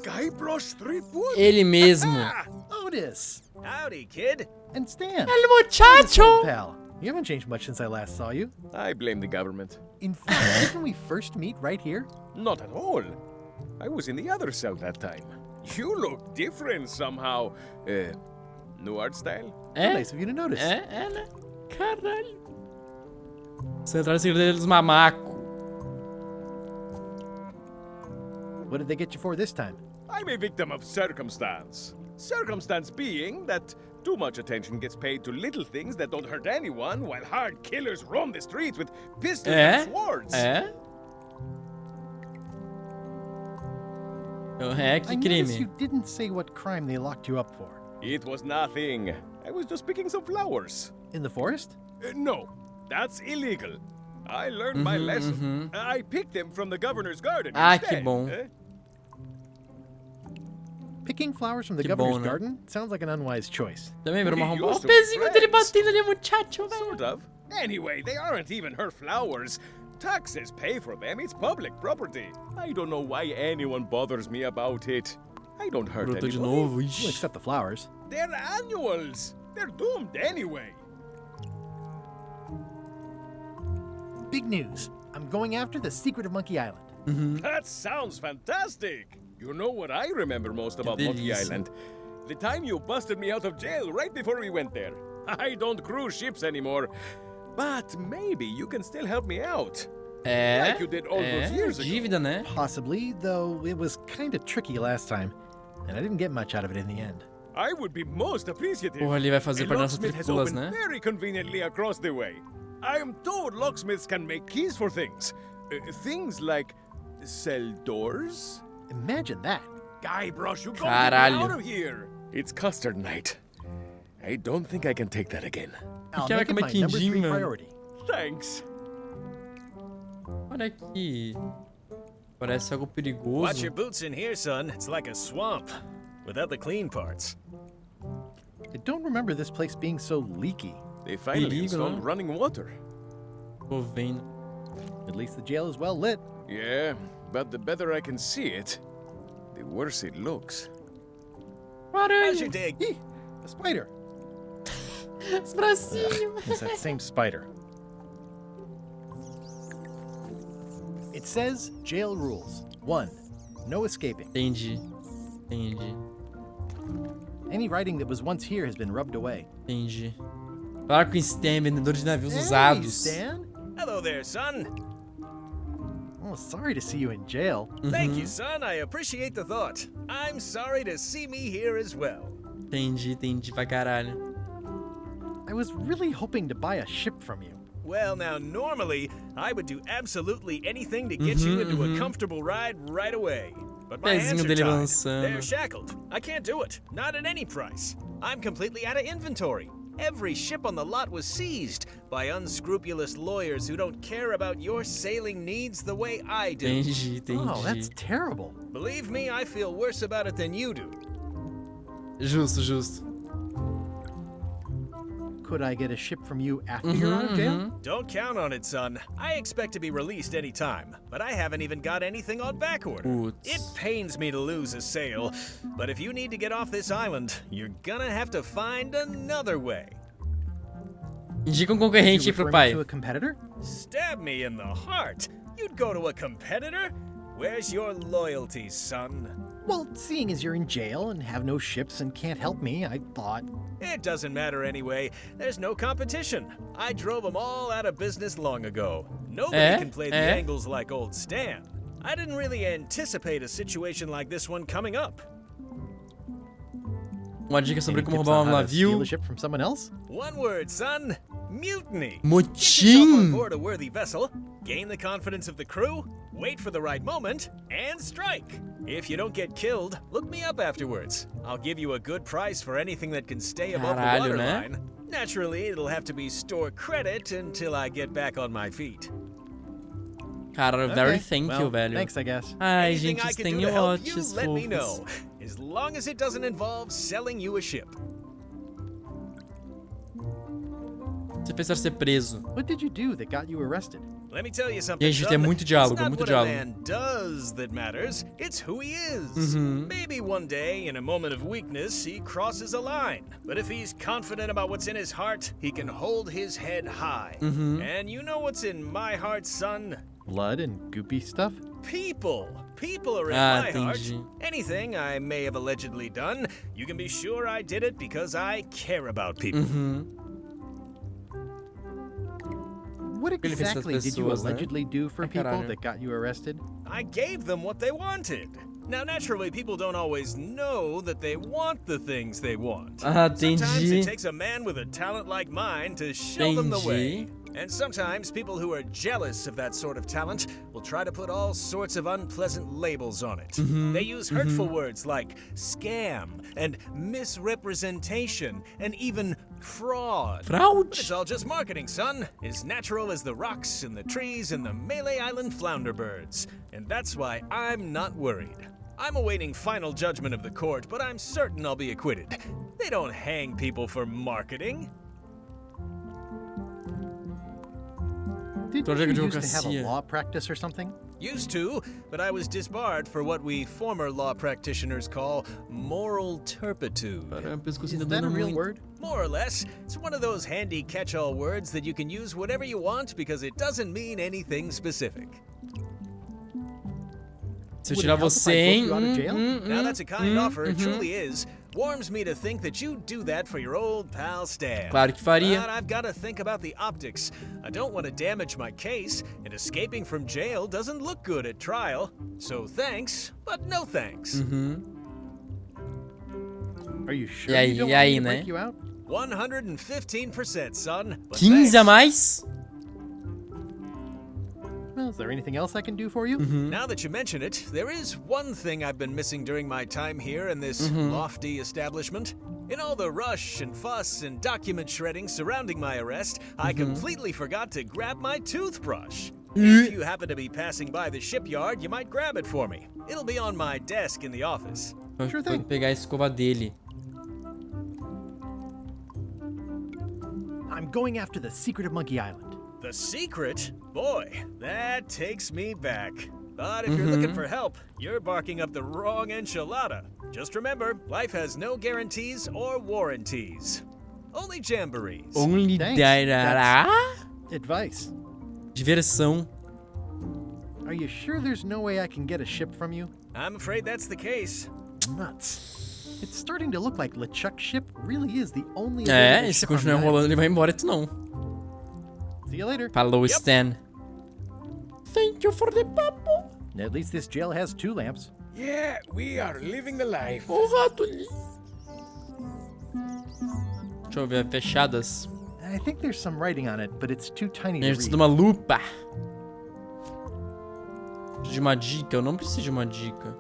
Guybrush Threepwood? Ele mesmo. Otis! Howdy, kid. And Stan. El muchacho! Pal, you haven't changed much since I last saw you. I blame the government. In fact, didn't we first meet right here? Not at all. I was in the other cell that time. You look different somehow. New art style? Nice of you to notice. Né? Caralho. Central Secretário dos Mamacos. What did they get you for this time? I'm a victim of circumstance. Circumstance being that too much attention gets paid to little things that don't hurt anyone, while hard killers roam the streets with pistols and swords. I noticed you didn't say what crime they locked you up for. It was nothing. I was just picking some flowers. In the forest? No, that's illegal. I learned my lesson. I picked them from the governor's garden instead. Que bom. Picking flowers from the governor's garden sounds like an unwise choice. Também virou uma arromba. Olha o pezinho dele batendo ali, muchacho, velho. Sort of. Anyway, they aren't even her flowers. Taxes pay for them. It's public property. I don't know why anyone bothers me about it. I don't hurt Brotou de anybody. novo, Well, ixi. except the flowers. They're annuals. They're doomed anyway. Big news. I'm going after the secret of Monkey Island. That sounds fantastic. You know what I remember most about Monkey delícia. Island? The time you busted me out of jail right before we went there. I don't cruise ships anymore. But maybe you can still help me out. Like you did all those years ago. Dívida, né? Possibly, though it was kind of tricky last time, and I didn't get much out of it in the end. I would be most appreciative. Porra, ele vai fazer A para nossas locksmith has tripulas, opened né? very conveniently across the way. I am told locksmiths can make keys for things. Things like cell doors. Imagine that. Guybrush, you gotta get me Caralho. out of here. It's custard night. I don't think I can take that again. I'll Quero make it comer my number 3 quindim, mano. priority. Thanks. Olha aqui. Parece algo Watch perigoso. your boots in here, son. It's like a swamp. Without the clean parts. I don't remember this place being so leaky. They finally Perigo, installed né? running water. Tô vendo. At least the jail is well lit. Yeah, but the better I can see it, the worse it looks. How's your day? Eeh, a spider. Os bracinhos. It's that same spider. It says jail rules. 1. No escaping. Entendi. Entendi. Any writing that was once here has been rubbed away. Entendi. Fala com o Stan, vendedor de navios Hey, usados. Stan. Hello there, son. Oh, sorry to see you in jail. Thank you, son. I appreciate the thought. I'm sorry to see me here as well. Entendi pra caralho. I was really hoping to buy a ship from you. Well, now, normally, I would do absolutely anything to get you into a comfortable ride right away. But my hands Pezinho are dele tied. balançando. They're shackled. I can't do it. Not at any price. I'm completely out of inventory. Every ship on the lot was seized by unscrupulous lawyers who don't care about your sailing needs the way I do. Entendi, entendi. Oh, that's terrible. Believe me, I feel worse about it than you do. Justo, justo. Could I get a ship from you after you're out of jail? Don't count on it, son. I expect to be released any time, but I haven't even got anything on back order. Putz. It pains me to lose a sale, but if you need to get off this island, you're gonna have to find another way. Indica concorrente aí pro pai. To a competitor? Stab me in the heart. You'd go to a competitor? Where's your loyalty, son? Well, seeing as you're in jail and have no ships and can't help me, I thought... It doesn't matter anyway. There's no competition. I drove them all out of business long ago. Nobody can play the angles like old Stan. I didn't really anticipate a situation like this one coming up. Uma dica sobre Any como tips roubar on um how to steal navio. a ship from someone else? One word, son. Mutiny. Get yourself on Motim. board a worthy vessel, gain the confidence of the crew, wait for the right moment, and strike. If you don't get killed, look me up afterwards. I'll give you a good price for anything that can stay above the Caralho, né? waterline. Naturally, it'll have to be store credit until I get back on my feet. Cara, very thank well, you, velho. Thanks, I guess. Ai, Anything gente, I os can do to help you, tenhotes let me fofos. know. As long as it doesn't involve selling you a ship. Você fez pra ser preso? What did you do that got you arrested? Let me tell you something, Gente, son. tem muito diálogo, It's not muito what diálogo. a man does that matters, it's who he is. Maybe one day, in a moment of weakness, he crosses a line. But if he's confident about what's in his heart, he can hold his head high. And you know what's in my heart, son? Blood and goopy stuff? People. People are in my heart. Anything I may have allegedly done, you can be sure I did it because I care about people. What exactly did you allegedly do for people that got you arrested? I gave them what they wanted. Now, naturally, people don't always know that they want the things they want. Sometimes it takes a man with a talent like mine to show them the way. And sometimes people who are jealous of that sort of talent will try to put all sorts of unpleasant labels on it. They use hurtful words like scam and misrepresentation and even fraud. But it's all just marketing, son. As natural as the rocks and the trees and the Malay Island flounder birds. And that's why I'm not worried. I'm awaiting final judgment of the court, but I'm certain I'll be acquitted. They don't hang people for marketing. Did you used to have a law practice or something? Used to, but I was disbarred for what we former law practitioners call moral turpitude. Is that a real word? More or less. It's one of those handy catch-all words that you can use whatever you want because it doesn't mean anything specific. Se eu tirar você, hein? Now that's a kind offer, it truly is. Warms me to think that you do that for your old pal Stan. Claro que faria. But I've got to think about the optics. I don't want to damage my case, and escaping from jail doesn't look good at trial. So thanks, but no thanks. Are you sure you don't want me to break you out? 115%, son. But 15 a mais? Well, is there anything else I can do for you? Now that you mention it, there is one thing I've been missing during my time here in this lofty establishment. In all the rush and fuss and document shredding surrounding my arrest, I completely forgot to grab my toothbrush. If you happen to be passing by the shipyard, you might grab it for me. It'll be on my desk in the office. Sure thing. Vou pegar a escova dele. I'm going after the secret of Monkey Island. The secret? Boy, that takes me back. But if you're looking for help, you're barking up the wrong enchilada. Just remember, life has no guarantees or warranties. Only jamborees. Only Advice. Diversão. Are you sure there's no way I can get a ship from you? I'm afraid that's the case. Nuts. It's starting to look like LeChuck's ship really is the only É, se continuar enrolando, ele vai embora, tu não. See you later. Falou, Stan. Thank you for the papo. At least this jail has 2 lamps. Yeah, we are living the life. O rato ali. Deixa eu ver, fechadas. I think there's some writing on it, but it's too tiny to Eu read. preciso de uma lupa. Preciso de uma dica, eu não preciso de uma dica.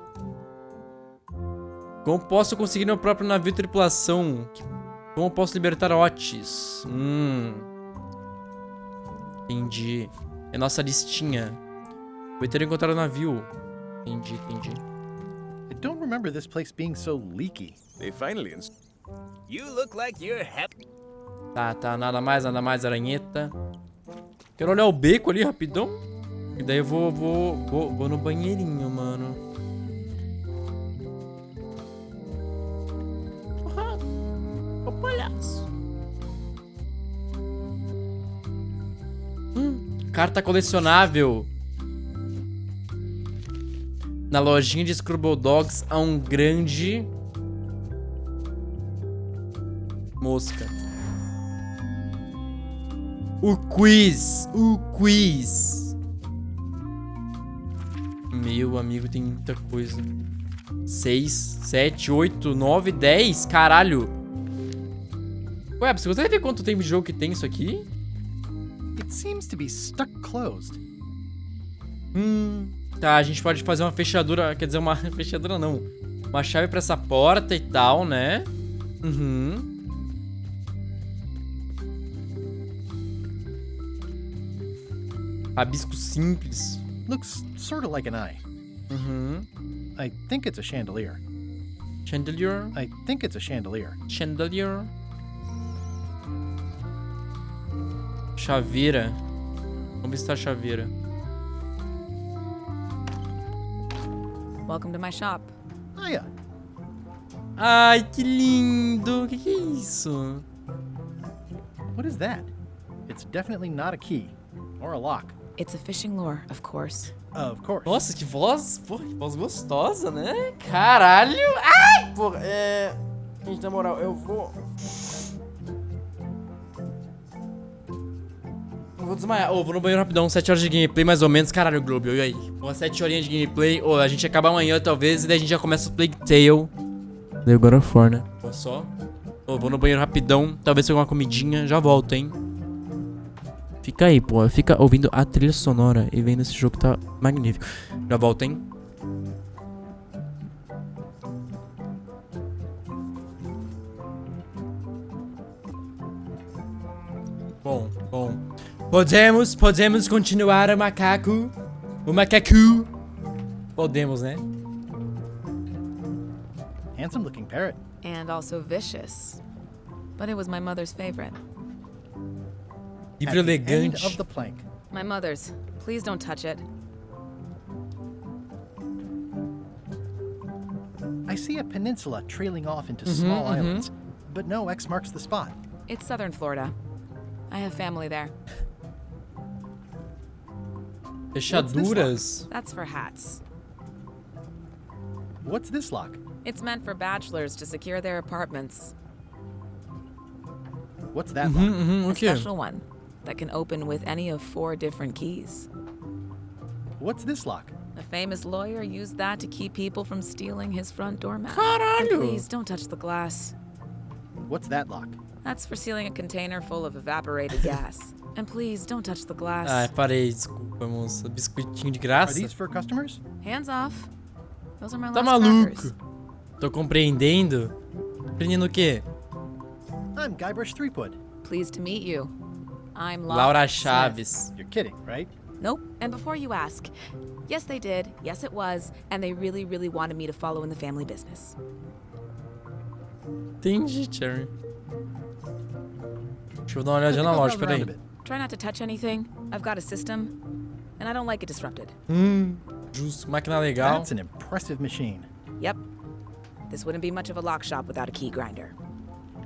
Como posso conseguir meu próprio navio de tripulação? Como posso libertar Otis? Entendi. É nossa listinha. Vou ter encontrar o navio. Entendi. I don't remember this place being so leaky. They finally You look like you're happy. Tá, nada mais, aranheta. Quero olhar o beco ali rapidão. E daí eu vou no banheirinho, mano. O palhaço. Carta colecionável. Na lojinha de Scrubble Dogs há um grande... mosca. O quiz. Meu amigo, tem muita coisa. 6, 7, 8, 9, 10. Caralho. Ué, você consegue ver quanto tempo de jogo que tem isso aqui? It seems to be stuck closed. Tá, a gente pode fazer uma fechadura. Quer dizer, uma fechadura não. Uma chave pra essa porta e tal, né? Rabisco simples. Looks sort of like an eye. I think it's a chandelier. Chandelier? I think it's a chandelier. Chandelier? Chaveira. Vamos ver se tá a chaveira. Welcome to my shop. Hiya. Ai, que lindo. Que é isso? What is that? It's definitely not a key. Or a lock. It's a fishing lure, of course. Of course. Nossa, que voz. Porra, que voz gostosa, né? Caralho. Ai, porra. Gente, na moral, eu vou desmaiar. Vou no banheiro rapidão, 7 horas de gameplay mais ou menos. Caralho, Globo, e aí? 7 horinhas de gameplay. A gente acaba amanhã, talvez, e daí a gente já começa o Plague Tale. Daí agora for, né? Só. Vou no banheiro rapidão, talvez pegar uma comidinha, já volto, hein? Fica aí, pô. Fica ouvindo a trilha sonora e vendo esse jogo que tá magnífico. Já volto, hein? Bom. Podemos continuar o macaco. Podemos, né? Handsome looking parrot. And also vicious. But it was my mother's favorite. Livro elegante. End of the plank. My mother's. Please don't touch it. I see a peninsula trailing off into small islands, but no X marks the spot. It's southern Florida. I have family there. Fechaduras. That's for hats. What's this lock? It's meant for bachelors to secure their apartments. What's that lock? A special one that can open with any of 4 different keys. What's this lock? A famous lawyer used that to keep people from stealing his front doormat. Caralho! And please don't touch the glass. What's that lock? That's for sealing a container full of evaporated gas. And please don't touch the glass. Ai, parei, desculpa, moça. Biscoitinho de Are graça. these for customers? Hands off. Those are my Tá last maluco? crackers. Tô compreendendo? Compreendendo o quê? I'm Guybrush Threepwood. Pleased to meet you. I'm Laura Smith. Chaves. You're kidding, right? Nope. And before you ask, yes, they did. Yes, it was. And they really, really wanted me to follow in the family business. Entendi, Cherry. Deixa eu dar uma olhadinha na loja, peraí. Try not to touch anything. I've got a system, and I don't like it disrupted. Justo. Máquina legal. That's an impressive machine. Yep. This wouldn't be much of a lock shop without a key grinder.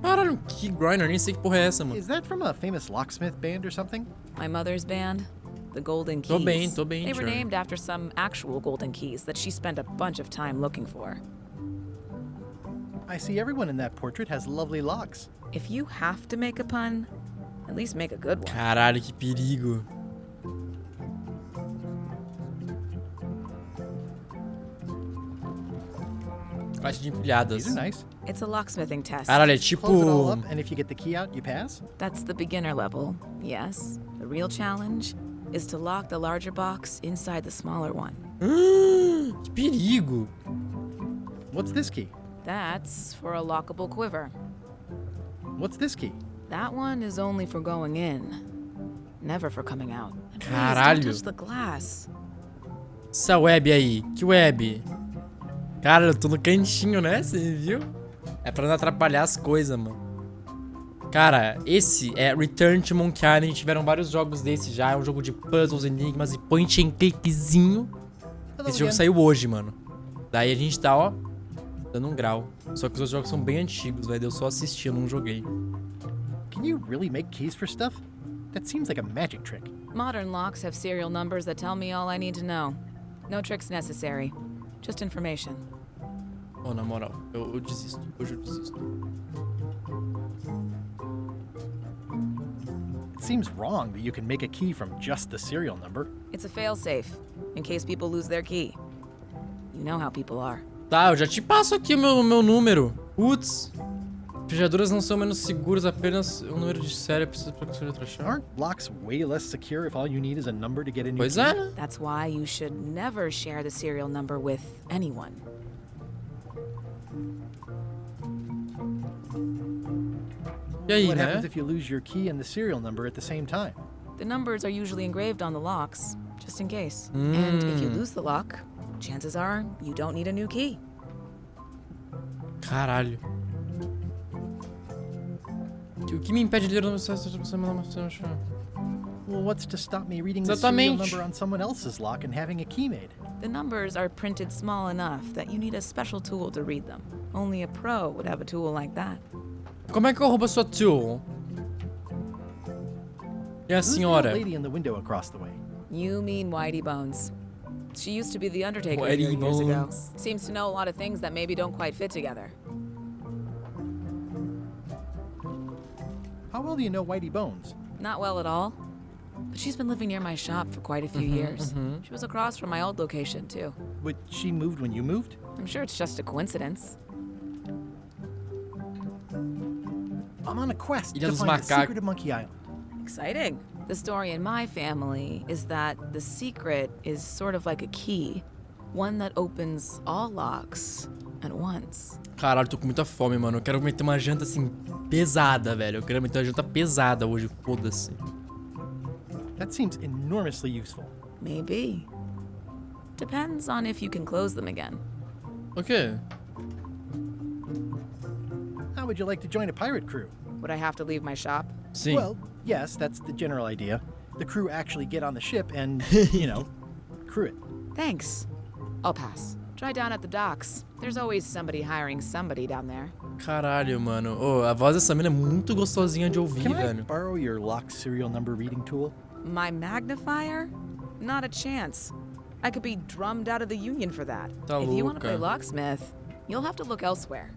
Caralho, um key grinder. Nem sei que porra é essa, mano. Is that from a famous locksmith band or something? My mother's band, the Golden Keys. Tô bem, They were Cherry. named after some actual golden keys that she spent a bunch of time looking for. I see everyone in that portrait has lovely locks. If you have to make a pun, at least make a good one. Caralho, que perigo. Caixa de empilhadas. These are nice. It's a locksmithing test. Caralho, é tipo... Close it all up, and if you get the key out, you pass? That's the beginner level, yes. The real challenge is to lock the larger box inside the smaller one. Que perigo. What's this key? That's for a lockable quiver. What's this key? That one is only for going in, never for coming out. And please Caralho. don't touch the glass. Essa web aí. Que web? Cara, eu tô no cantinho, né? Você viu? É pra não atrapalhar as coisas, mano. Cara, esse é Return to Monkey Island. Tiveram vários jogos desse já. É um jogo de puzzles, enigmas e point and clickzinho. Esse jogo saiu hoje, mano. Daí a gente tá, ó, dando um grau. Só que os outros jogos são bem antigos, velho. Eu só assisti, eu não joguei. Can you really make keys for stuff? That seems like a magic trick. Modern locks have serial numbers that tell me all I need to know. No tricks necessary. Just information. Oh, na moral, eu desisto. Hoje eu desisto. It seems wrong that you can make a key from just the serial number. It's a failsafe, in case people lose their key. You know how people are. Tá, eu já te passo aqui o meu número. Putz. Fechaduras não são menos seguras, apenas o número de série precisa para conseguir outra chave. Aren't locks way less secure if all you need is a number to get a new Pois key? é, né? That's why you should never share the serial number with anyone. E aí, What né? happens if you lose your key and the serial number at the same time? The numbers are usually engraved on the locks, just in case. And if you lose the lock, chances are you don't need a new key. Caralho. O que me impede de ler o nome certo? Well, what's to stop me reading the serial Exatamente. number on someone else's lock and having a key made? The numbers are printed small enough that you need a special tool to read them. Only a pro would have a tool like that. Como é que eu roubo a sua tool? E a Who's the senhora? lady in the window across the way? You mean Whitey Bones. She used to be the Undertaker Whitey here years ago. Bones. Seems to know a lot of things that maybe don't quite fit together. How well do you know Whitey Bones? Not well at all. But she's been living near my shop for quite a few years. She was across from my old location, too. But she moved when you moved? I'm sure it's just a coincidence. I'm on a quest Ilha to dos find the Macacos. secret of Monkey Island. Exciting. The story in my family is that the secret is sort of like a key. One that opens all locks at once. Caralho, tô com muita fome, mano. Eu quero meter uma janta assim, pesada, velho. Eu quero meter uma janta pesada hoje, foda-se. That seems enormously useful. Maybe. Depends on if you can close them again. O quê? How would you like to join a pirate crew? Would I have to leave my shop? Sim. Well, yes, that's the general idea. The crew actually get on the ship and, crew it. Thanks. I'll pass. Try down at the docks. There's always somebody hiring somebody down there. Caralho, mano. Oh, a voz dessa mina é muito gostosinha de ouvir, Can I velho. borrow your lock serial number reading tool? My magnifier? Not a chance. I could be drummed out of the union for that. Tá If you want to play louca. locksmith, you'll have to look elsewhere.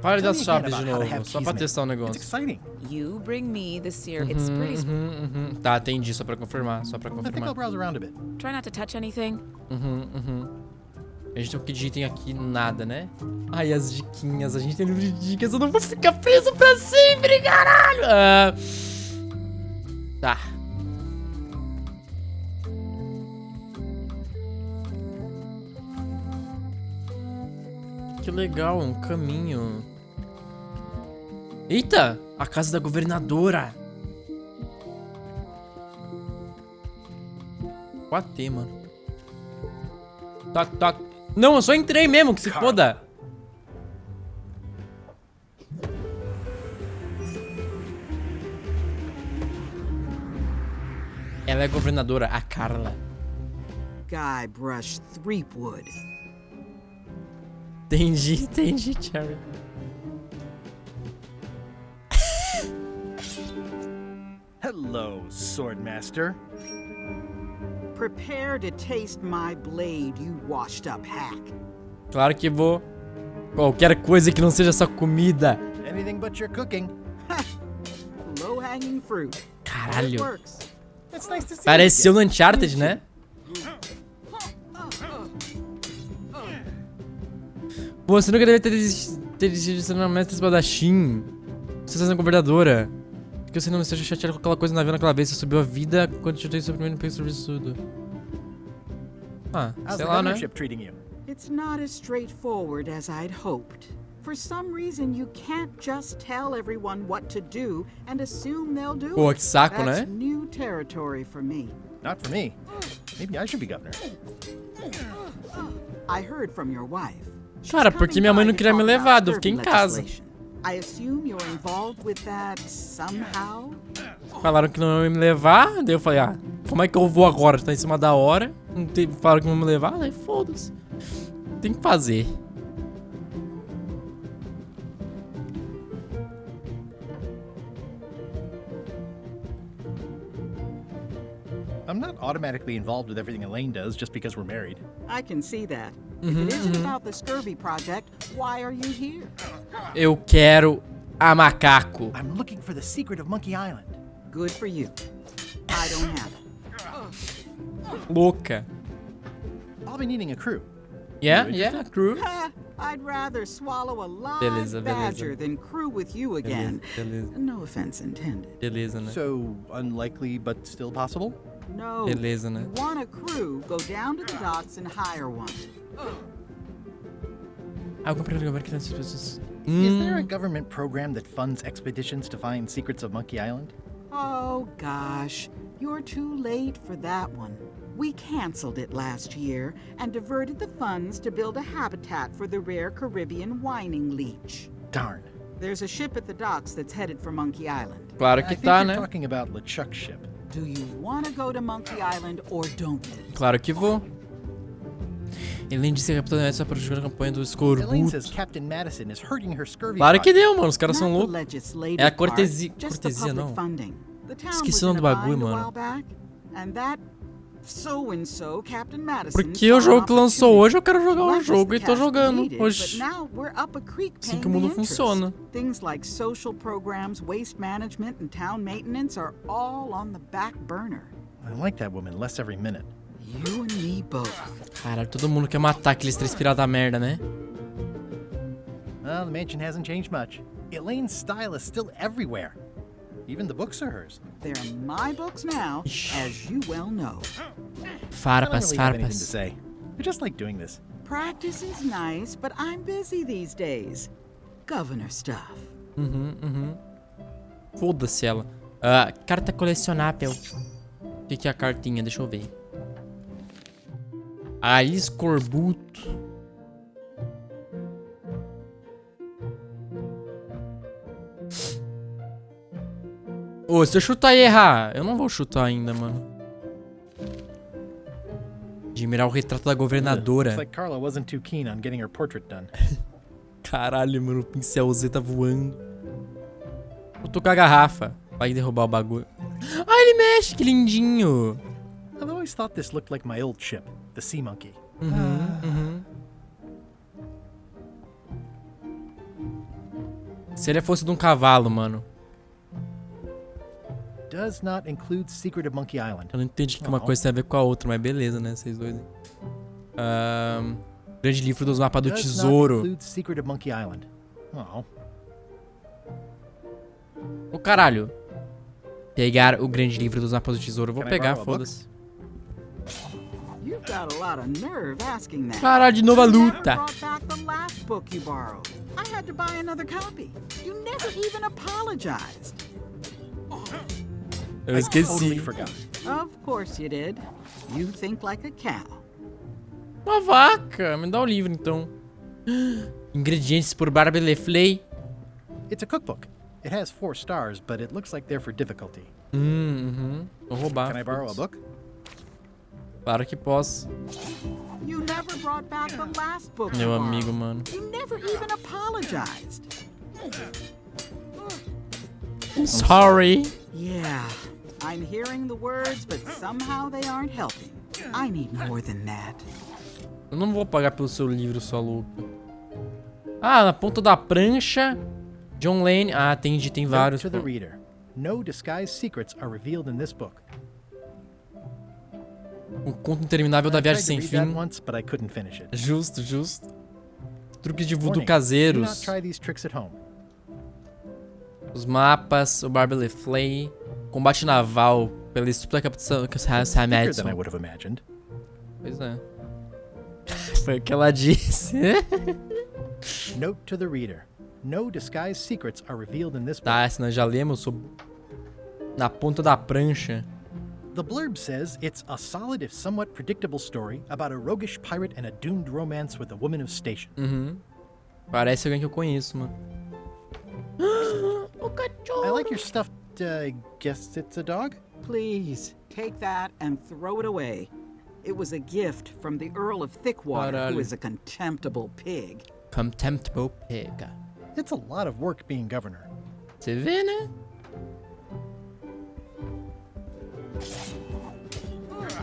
Para de dar Tell me chaves again de about how to novo, have só keys pra made. testar o It's negócio. exciting. You bring me the it's pretty Tá, entendi, só pra confirmar, só pra I think I'll confirmar. browse around a bit. Try not to touch anything. A gente tem o que de item aqui? Nada, né? Ai, as diquinhas, a gente tem livro de dicas, eu não vou ficar preso pra sempre, caralho! Tá. Que legal, um caminho. Eita! A casa da governadora! Bater, mano. Toc, toc. Não, eu só entrei mesmo, que se foda. Ela é governadora, a Carla. Guybrush Threepwood. Entendi, Cherry. Hello, Swordmaster. Prepare to taste my blade, you washed up hack. Claro que vou. Qualquer coisa que não seja só comida. Anything but your cooking. Low-hanging fruit. Caralho. It works. It's nice to see Pareceu you no again. Uncharted, né? Pô, você nunca deve ter desistido de ser uma mestre espadachim. Você está sendo governadora. Porque você não esteja chateado com aquela coisa na avião naquela vez. Você subiu a vida quando eu chutei seu primeiro emprego sobretudo. Ah, How's sei the lá, né? governorship treating you? It's not as straightforward as I'd hoped. For some reason, you can't just tell everyone what to do and assume they'll do Pô, it. que saco, That's né? new territory for me. Not for me. Maybe I should be governor. I heard from your wife. She's Cara, porque coming minha mãe by não to queria me talk about levar, eu fiquei em scurvy casa. legislation. I assume you're involved with that somehow? Falaram que não iam me levar, daí eu falei, ah, como é que eu vou agora? Tá em cima da hora, não tem, falaram que não iam me levar, daí foda-se. Tem que fazer. I'm not automatically involved with everything Elaine does just because we're married. I can see that. If it isn't about the scurvy project, why are you here? Eu quero a macaco. I'm looking for the secret of Monkey Island. Good for you. I don't have it. Louca. I'll be needing a crew. Yeah, You yeah, interested? crew. I'd rather swallow a live Beleza, beleza. badger than crew with you again. Beleza. No offense intended. Beleza, né? So, unlikely but still possible? No. Beleza, né? You want a crew, go down to the docks and hire one. Ah, eu comprei um lugar que tem essas pessoas. Is there a government program that funds expeditions to find secrets of Monkey Island? Oh, gosh. You're too late for that one. We canceled it last year and diverted the funds to build a habitat for the rare Caribbean whining leech. Darn. There's a ship at the docks that's headed for Monkey Island. Claro que tá, né? Talking about LeChuck's ship. Do you want to go to Monkey Island or don't? Claro que vou. Elaine disse que a capitã só para jogar a campanha do escorbuto. Elaine says Captain Madison is hurting her scurvy. Claro que deu, mano. Os caras são loucos. É a cortesia. Cortesia, não. Esqueci o nome do bagulho, mano. Porque o jogo que lançou hoje, eu quero jogar o jogo e tô jogando hoje. Assim que o mundo funciona. Things like social programs, waste management and town maintenance are all on the back burner. I like that woman less every minute. You and me both. Caralho, todo mundo quer matar aqueles 3 piratas da merda, né? Well, the mansion hasn't changed much. Elaine's style is still everywhere. Even the books are hers. They're my books now, as you well know. Farpas, farpas. I just like doing this. Practice is nice, but I'm busy these days. Governor stuff. Foda-se ela. Carta colecionável. O que é a cartinha? Deixa eu ver. Escorbuto. Ô, se eu chutar e errar, eu não vou chutar ainda, mano. Admirar o retrato da governadora. Looks like Carla wasn't too keen on getting her portrait done. Caralho, mano, o pincel Z tá voando. Vou tocar a garrafa. Vai derrubar o bagulho. Ah, ele mexe, que lindinho. I've always thought this looked like my old ship, the Sea Monkey. Se ele fosse de um cavalo, mano. Does not include Secret of Monkey Island. Eu não entendi que uma coisa tem a ver com a outra, mas beleza, né? Vocês dois. Grande livro dos mapas do tesouro. Does not include Secret of Monkey Island. Ô, caralho. Pegar o grande livro dos mapas do tesouro. Eu vou pegar, foda-se. Caralho, de novo a luta. Eu esqueci. Of course you did. You think like a cow. Uma vaca. Me dá o livro, então. Ingredientes por Barbie Lefley. It's a cookbook. It has 4 stars, but it looks like they're for difficulty. Vou roubar. Can I borrow a book? Claro que posso. You never brought back the last book. Meu amigo, mano. You never even apologized. I'm sorry. Yeah, I'm hearing the words, but somehow they aren't helping. I need more than that. Eu não vou pagar pelo seu livro, sua louca. Ah, na ponta da prancha. John Lane. Ah, tem vários. To the reader. No disguised secrets are revealed in this book. O conto interminável da viagem sem fim. Once, but I couldn't finish it. Justo, justo. Truques de voodoo caseiros. Do not try these tricks at home. Os mapas, o Barbie Lefley, combate naval pela estúpida captação que o Madison. Pois é. Foi o que ela disse. Note to the reader. No disguised secrets are revealed in this book. Tá, senão já lemos, eu sou na ponta da prancha. The blurb says it's a solid if somewhat predictable story about a roguish pirate and a doomed romance with a woman of station. Parece alguém que eu conheço, mano. I like your stuffed, guess it's a dog? Please, take that and throw it away. It was a gift from the Earl of Thickwater, who is a contemptible pig. Contemptible pig. It's a lot of work being governor. Você vê, né?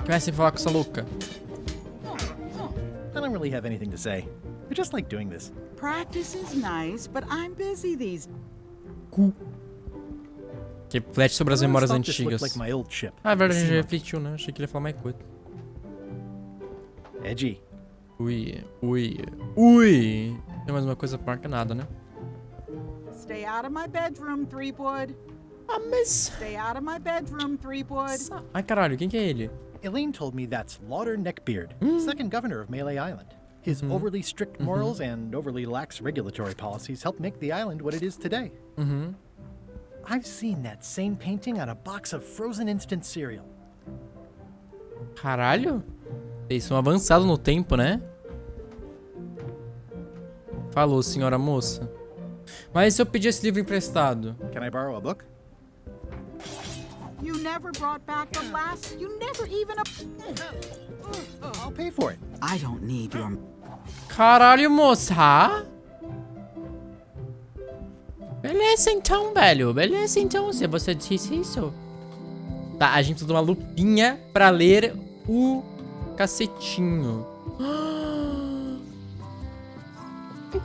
Comece a falar com essa louca. I don't really have anything to say. I just like doing this. Practice is nice, but I'm busy these. Que reflete sobre as memórias antigas. Like my old ship. Ah, é verdade, já refletiu, né? Achei que ele ia falar mais coisa. Edgy. Ui. Tem mais uma coisa pior que nada, né? Stay out of my bedroom, Threepwood. Ah, mas... Stay out of my bedroom, Threepwood. Ai, caralho, quem que é ele? Elaine told me that's Lauder Neckbeard, second governor of Melee Island. His overly strict morals and overly lax regulatory policies helped make the island what it is today. I've seen that same painting on a box of frozen instant cereal. Caralho. Eles são avançados no tempo, né? Falou, senhora moça. Mas se eu pedir esse livro emprestado? Can I borrow a book? You never brought back the last. You never even. I'll pay for it. I don't need your. Caralho, moça. Beleza então, velho. Beleza então, se você disse isso. Tá, a gente precisa de uma lupinha pra ler o cacetinho.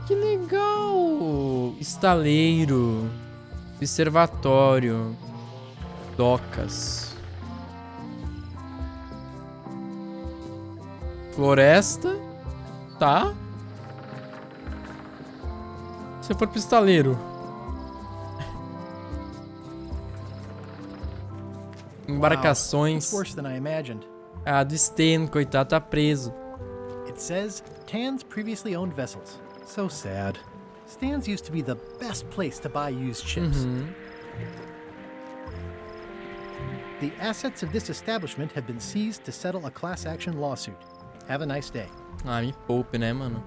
Que legal. Estaleiro. Observatório. Docas. Floresta. Tá. Se eu for pro estaleiro. Embarcações. Wow, it's worse than I imagined. Ah, do Stan, coitado, tá preso. It says Tan's previously owned vessels. So sad. Stan's used to be the best place to buy used ships. The assets of this establishment have been seized to settle a class action lawsuit. Have a nice day. Ah, me poupe, né, mano?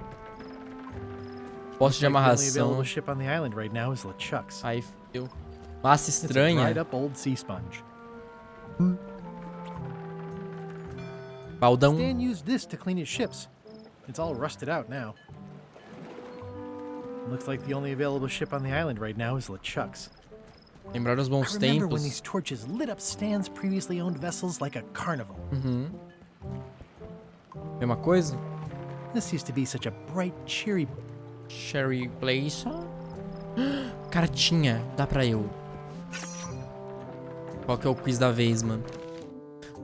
Posto de The only amarração. available ship on the island right now is LeChuck's. Aí, fudeu. Massa It's a estranha. dried up old sea sponge. Baldão. Stan used this to clean his ships. It's all rusted out now. Looks like the only available ship on the island right now is LeChuck's. Lembrar os I bons remember when tempos. these torches lit up Stan's previously owned vessels like a carnival. Mesma coisa? This used to be such a bright, cheery. Sherry Place. Cartinha. Dá pra eu. Qual que é o quiz da vez, mano?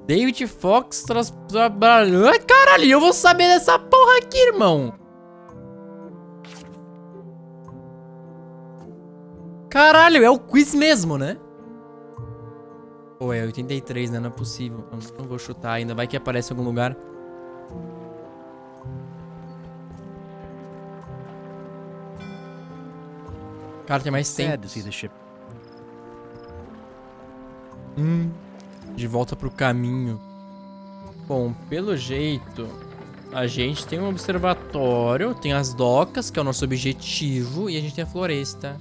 David Fox trabalhou. Ai, caralho, eu vou saber dessa porra aqui, irmão. Caralho, é o quiz mesmo, né? Pô, é 83, né? Não é possível. Não vou chutar ainda. Vai que aparece em algum lugar. Cara, tem mais Sad to tempo. see the ship. De volta pro caminho. Bom, pelo jeito, a gente tem um observatório, tem as docas, que é o nosso objetivo, e a gente tem a floresta.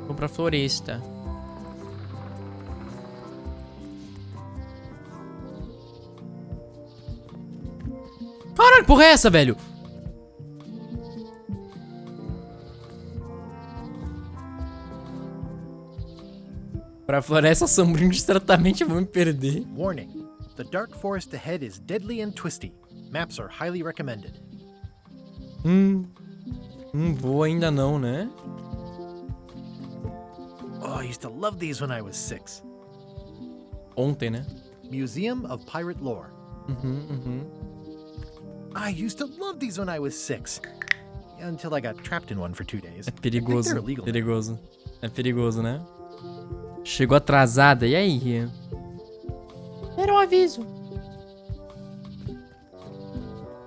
Vamos pra floresta. Caralho, porra é essa, velho? Pra floresta sombria, certamente vou me perder. Warning. The dark forest ahead is deadly and twisty. Maps are highly recommended. Vou ainda não, né? Oh, I used to love these when I was 6. Ontem, né? Museum of Pirate Lore. I used to love these when I was 6. Until I got trapped in one for 2 days. É perigoso, They're illegal. perigoso. É perigoso, né? Chegou atrasada, e aí? Era um aviso.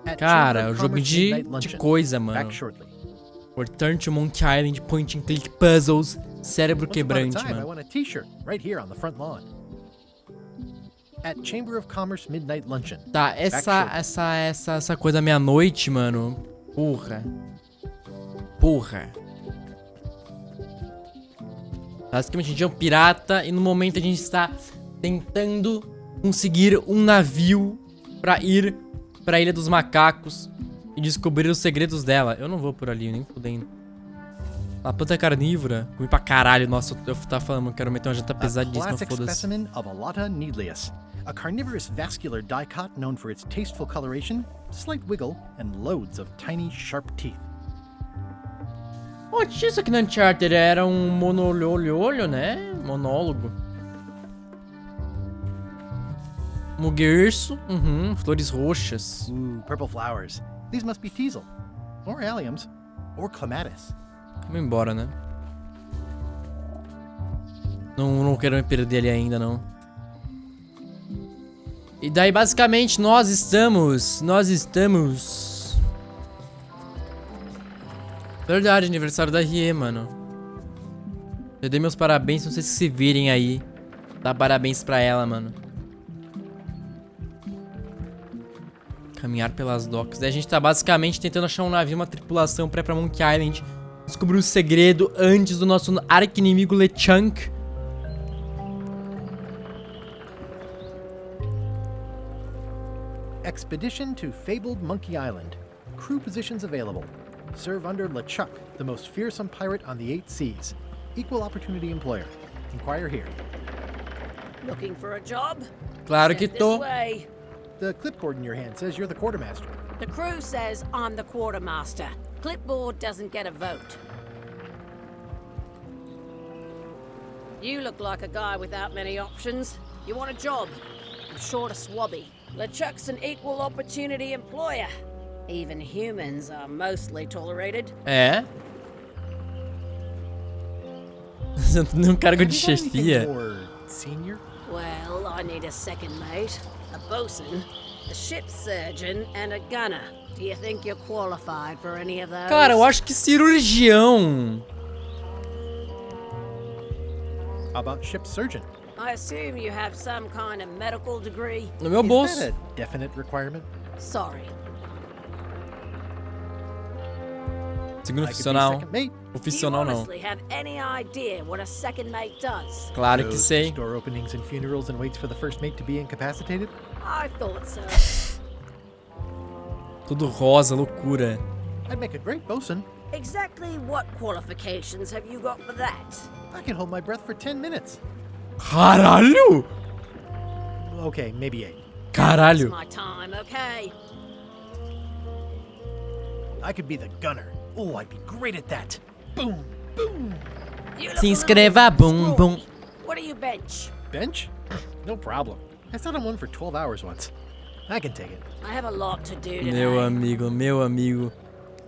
At Cara, Chamber o of jogo Commerce de Midnight Luncheon. coisa, mano. Back shortly. Return to Monkey Island, point and click puzzles, cérebro Once upon a quebrante, time, I mano. won a t-shirt right here on the front lawn. At Chamber of Commerce Midnight Luncheon. Tá, Back shortly. essa coisa meia-noite, mano. Porra. Basicamente a gente é um pirata e no momento a gente está tentando conseguir um navio pra ir pra Ilha dos Macacos e descobrir os segredos dela. Eu não vou por ali, nem fudendo. A planta carnívora. Comi pra caralho. Nossa, eu tava falando, eu quero meter uma janta pesadíssima, Classic foda-se. specimen of Alata needlius, a carnivorous vascular dicot known for its tasteful coloration, slight wiggle, and loads of tiny, sharp teeth. Oh, tinha isso aqui no Uncharted, era um monolho, né? Monólogo. Muguerço, flores roxas. Ooh, purple flowers. These must be teasel, or alliums, or clematis. Vamos embora, né? Não quero me perder ali ainda, não. E daí, basicamente, nós estamos... Verdade, aniversário da Rie, mano. Eu dei meus parabéns, não sei se se virem aí. Dá parabéns pra ela, mano. Caminhar pelas docas. Daí a gente tá basicamente tentando achar um navio, uma tripulação pra ir pra Monkey Island. Descobrir o segredo antes do nosso arqui-inimigo LeChunk. Expedition to fabled Monkey Island. Crew positions available. Serve under LeChuck, the most fearsome pirate on the 8 seas. Equal opportunity employer. Inquire here. Looking for a job? Claro que Step tô. this way. The clipboard in your hand says you're the quartermaster. The crew says I'm the quartermaster. Clipboard doesn't get a vote. You look like a guy without many options. You want a job? I'm short of swabby. LeChuck's an equal opportunity employer. Even humans are mostly tolerated. É? Num cargo de chefia. Senior? Well, I need a second mate, a bosun, a ship surgeon, and a gunner. Do you think you're qualified for any of those? Cara, eu acho que cirurgião. How about ship surgeon? I assume you have some kind of medical degree. No meu Is bolso. that a definite requirement? Sorry. Segundo I could be oficial. second mate. Oficial Do you não. honestly have any idea what a second mate does? Claro que Goes sei. to store openings and funerals and waits for the first mate to be incapacitated? I thought so. Tudo rosa, loucura. I'd make a great bosun. Exactly what qualifications have you got for that? I can hold my breath for 10 minutes. Caralho! Okay, maybe 8. It's Caralho. my time, okay? I could be the gunner. Oh, I'd be great at that. Boom, boom. You look Se a inscreva, little bum, bum. scrawny. What do you bench? Bench? No problem. I sat on one for 12 hours once. I can take it. I have a lot to do today. Meu amigo, meu amigo.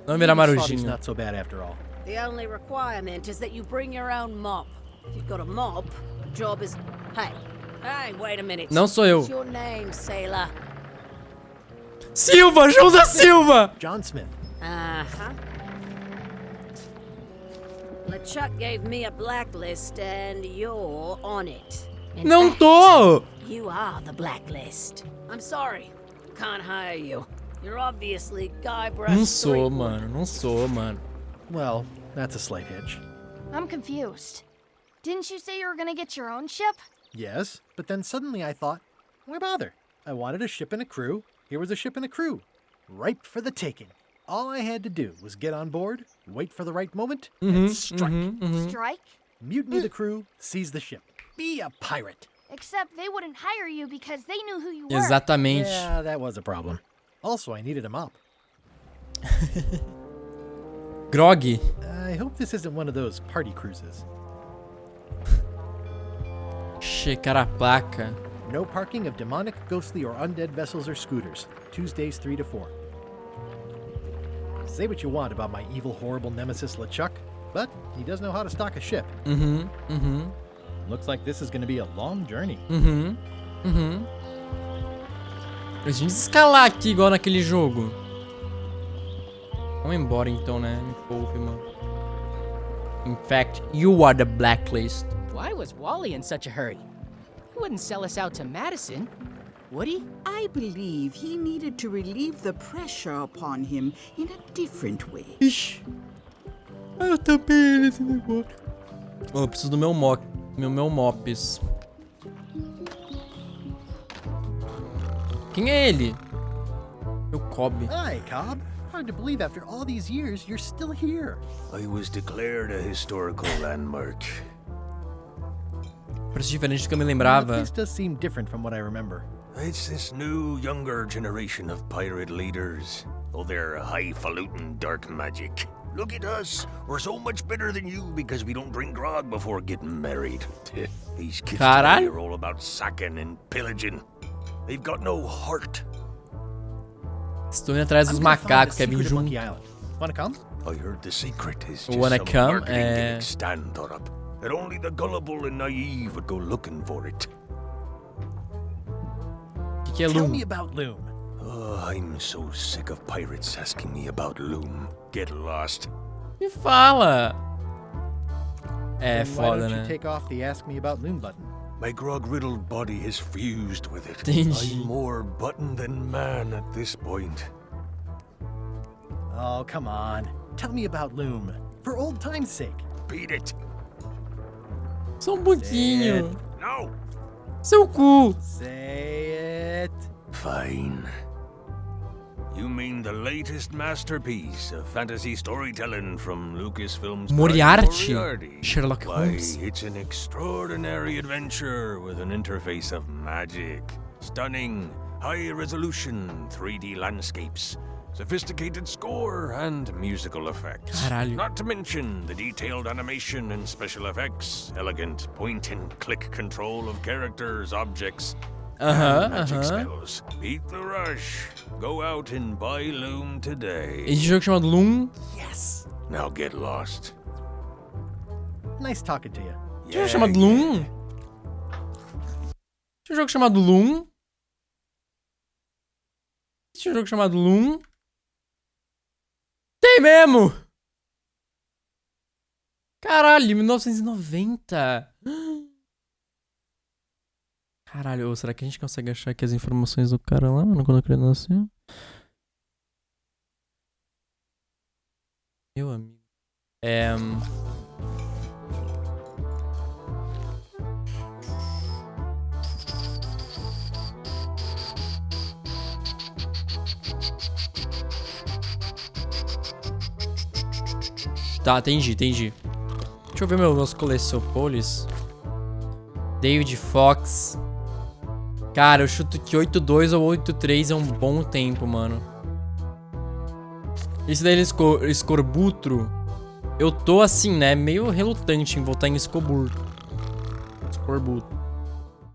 Não virar Hobby's marujinho. not so bad after all. The only requirement is that you bring your own mop. If you've got a mop, the job is... Hey, wait a minute. Não sou eu. What's your name, sailor? Silva, João da Silva! John Smith. Uh-huh. LeChuck gave me a blacklist and you're on it. In Não fact, tô! You are the blacklist. I'm sorry. Can't hire you. You're obviously Guybrush Não sou, Threepwood. mano. Não sou, mano. Well, that's a slight hitch. I'm confused. Didn't you say you were gonna get your own ship? Yes, but then suddenly I thought, why bother? I wanted a ship and a crew. Here was a ship and a crew. Ripe for the taking. All I had to do was get on board, wait for the right moment, and strike. Strike? Mutiny the crew, seize the ship. Be a pirate. Except they wouldn't hire you because they knew who you were. Exatamente. Yeah, that was a problem. Also, I needed a mop. Grog. I hope this isn't one of those party cruises. Checar a placa. No parking of demonic, ghostly, or undead vessels or scooters. Tuesdays 3 to 4. Say what you want about my evil, horrible nemesis LeChuck, but he does know how to stock a ship. Looks like this is going to be a long journey. A gente escalar aqui igual naquele jogo. Vamos embora então, né? Me poupe, mano. In fact, you are the blacklist. Why was Wally in such a hurry? He wouldn't sell us out to Madison, would he? I believe he needed to relieve the pressure upon him in a different way. Ixi. Eu também nesse negócio. Oh, eu preciso do meu meu mops. Quem é ele? Meu Cobb. Hi, Cobb. Hard to believe after all these years you're still here. I was declared a historical landmark. Parece diferente do que eu me The lembrava. place does seem different from what I remember. It's this new, younger generation of pirate leaders. Oh, they're highfalutin dark magic. Look at us. We're so much better than you because we don't drink grog before getting married. These kids today are all about sacking and pillaging. They've got no heart. Estou indo atrás dos macacos, quer vir junto. Wanna come? I heard the secret is just Wanna some come? marketing gimmick Stan thought up. That only the gullible and naive would go looking for it. Que é Tell Loom? me about Loom. Oh, I'm so sick of pirates asking me about Loom. Get lost. Me fala. É Then why foda, don't you né? take off the Ask Me About Loom button? My grog-riddled body is fused with it. Entendi. I'm more button than man at this point. Oh, come on. Tell me about Loom. For old time's sake. Beat it. Só um pouquinho. No. Seu cu. Say it. Fine. You mean the latest masterpiece of fantasy storytelling from Lucasfilm's Moriarty. Moriarty. Sherlock Holmes. Why, it's an extraordinary adventure with an interface of magic. Stunning, high-resolution 3D landscapes, sophisticated score, and musical effects. Caralho. Not to mention the detailed animation and special effects, elegant point-and-click control of characters, objects, and magic spells. Beat the rush. Go out and buy Loom today. Esse jogo chamado Loom. Yes. Now get lost. Nice talking to you. Esse jogo chamado Loom? Esse jogo chamado Loom? Esse jogo chamado Loom? Tem mesmo! Caralho, 1990. Caralho, será que a gente consegue achar aqui as informações do cara lá, mano, quando ele nasceu? Meu amigo. Tá, entendi. Deixa eu ver meus colecionadores. David Fox. Cara, eu chuto que 8-2 ou 8-3 é um bom tempo, mano. Esse daí é escorbutro. Eu tô assim, né? Meio relutante em votar em escorbutro.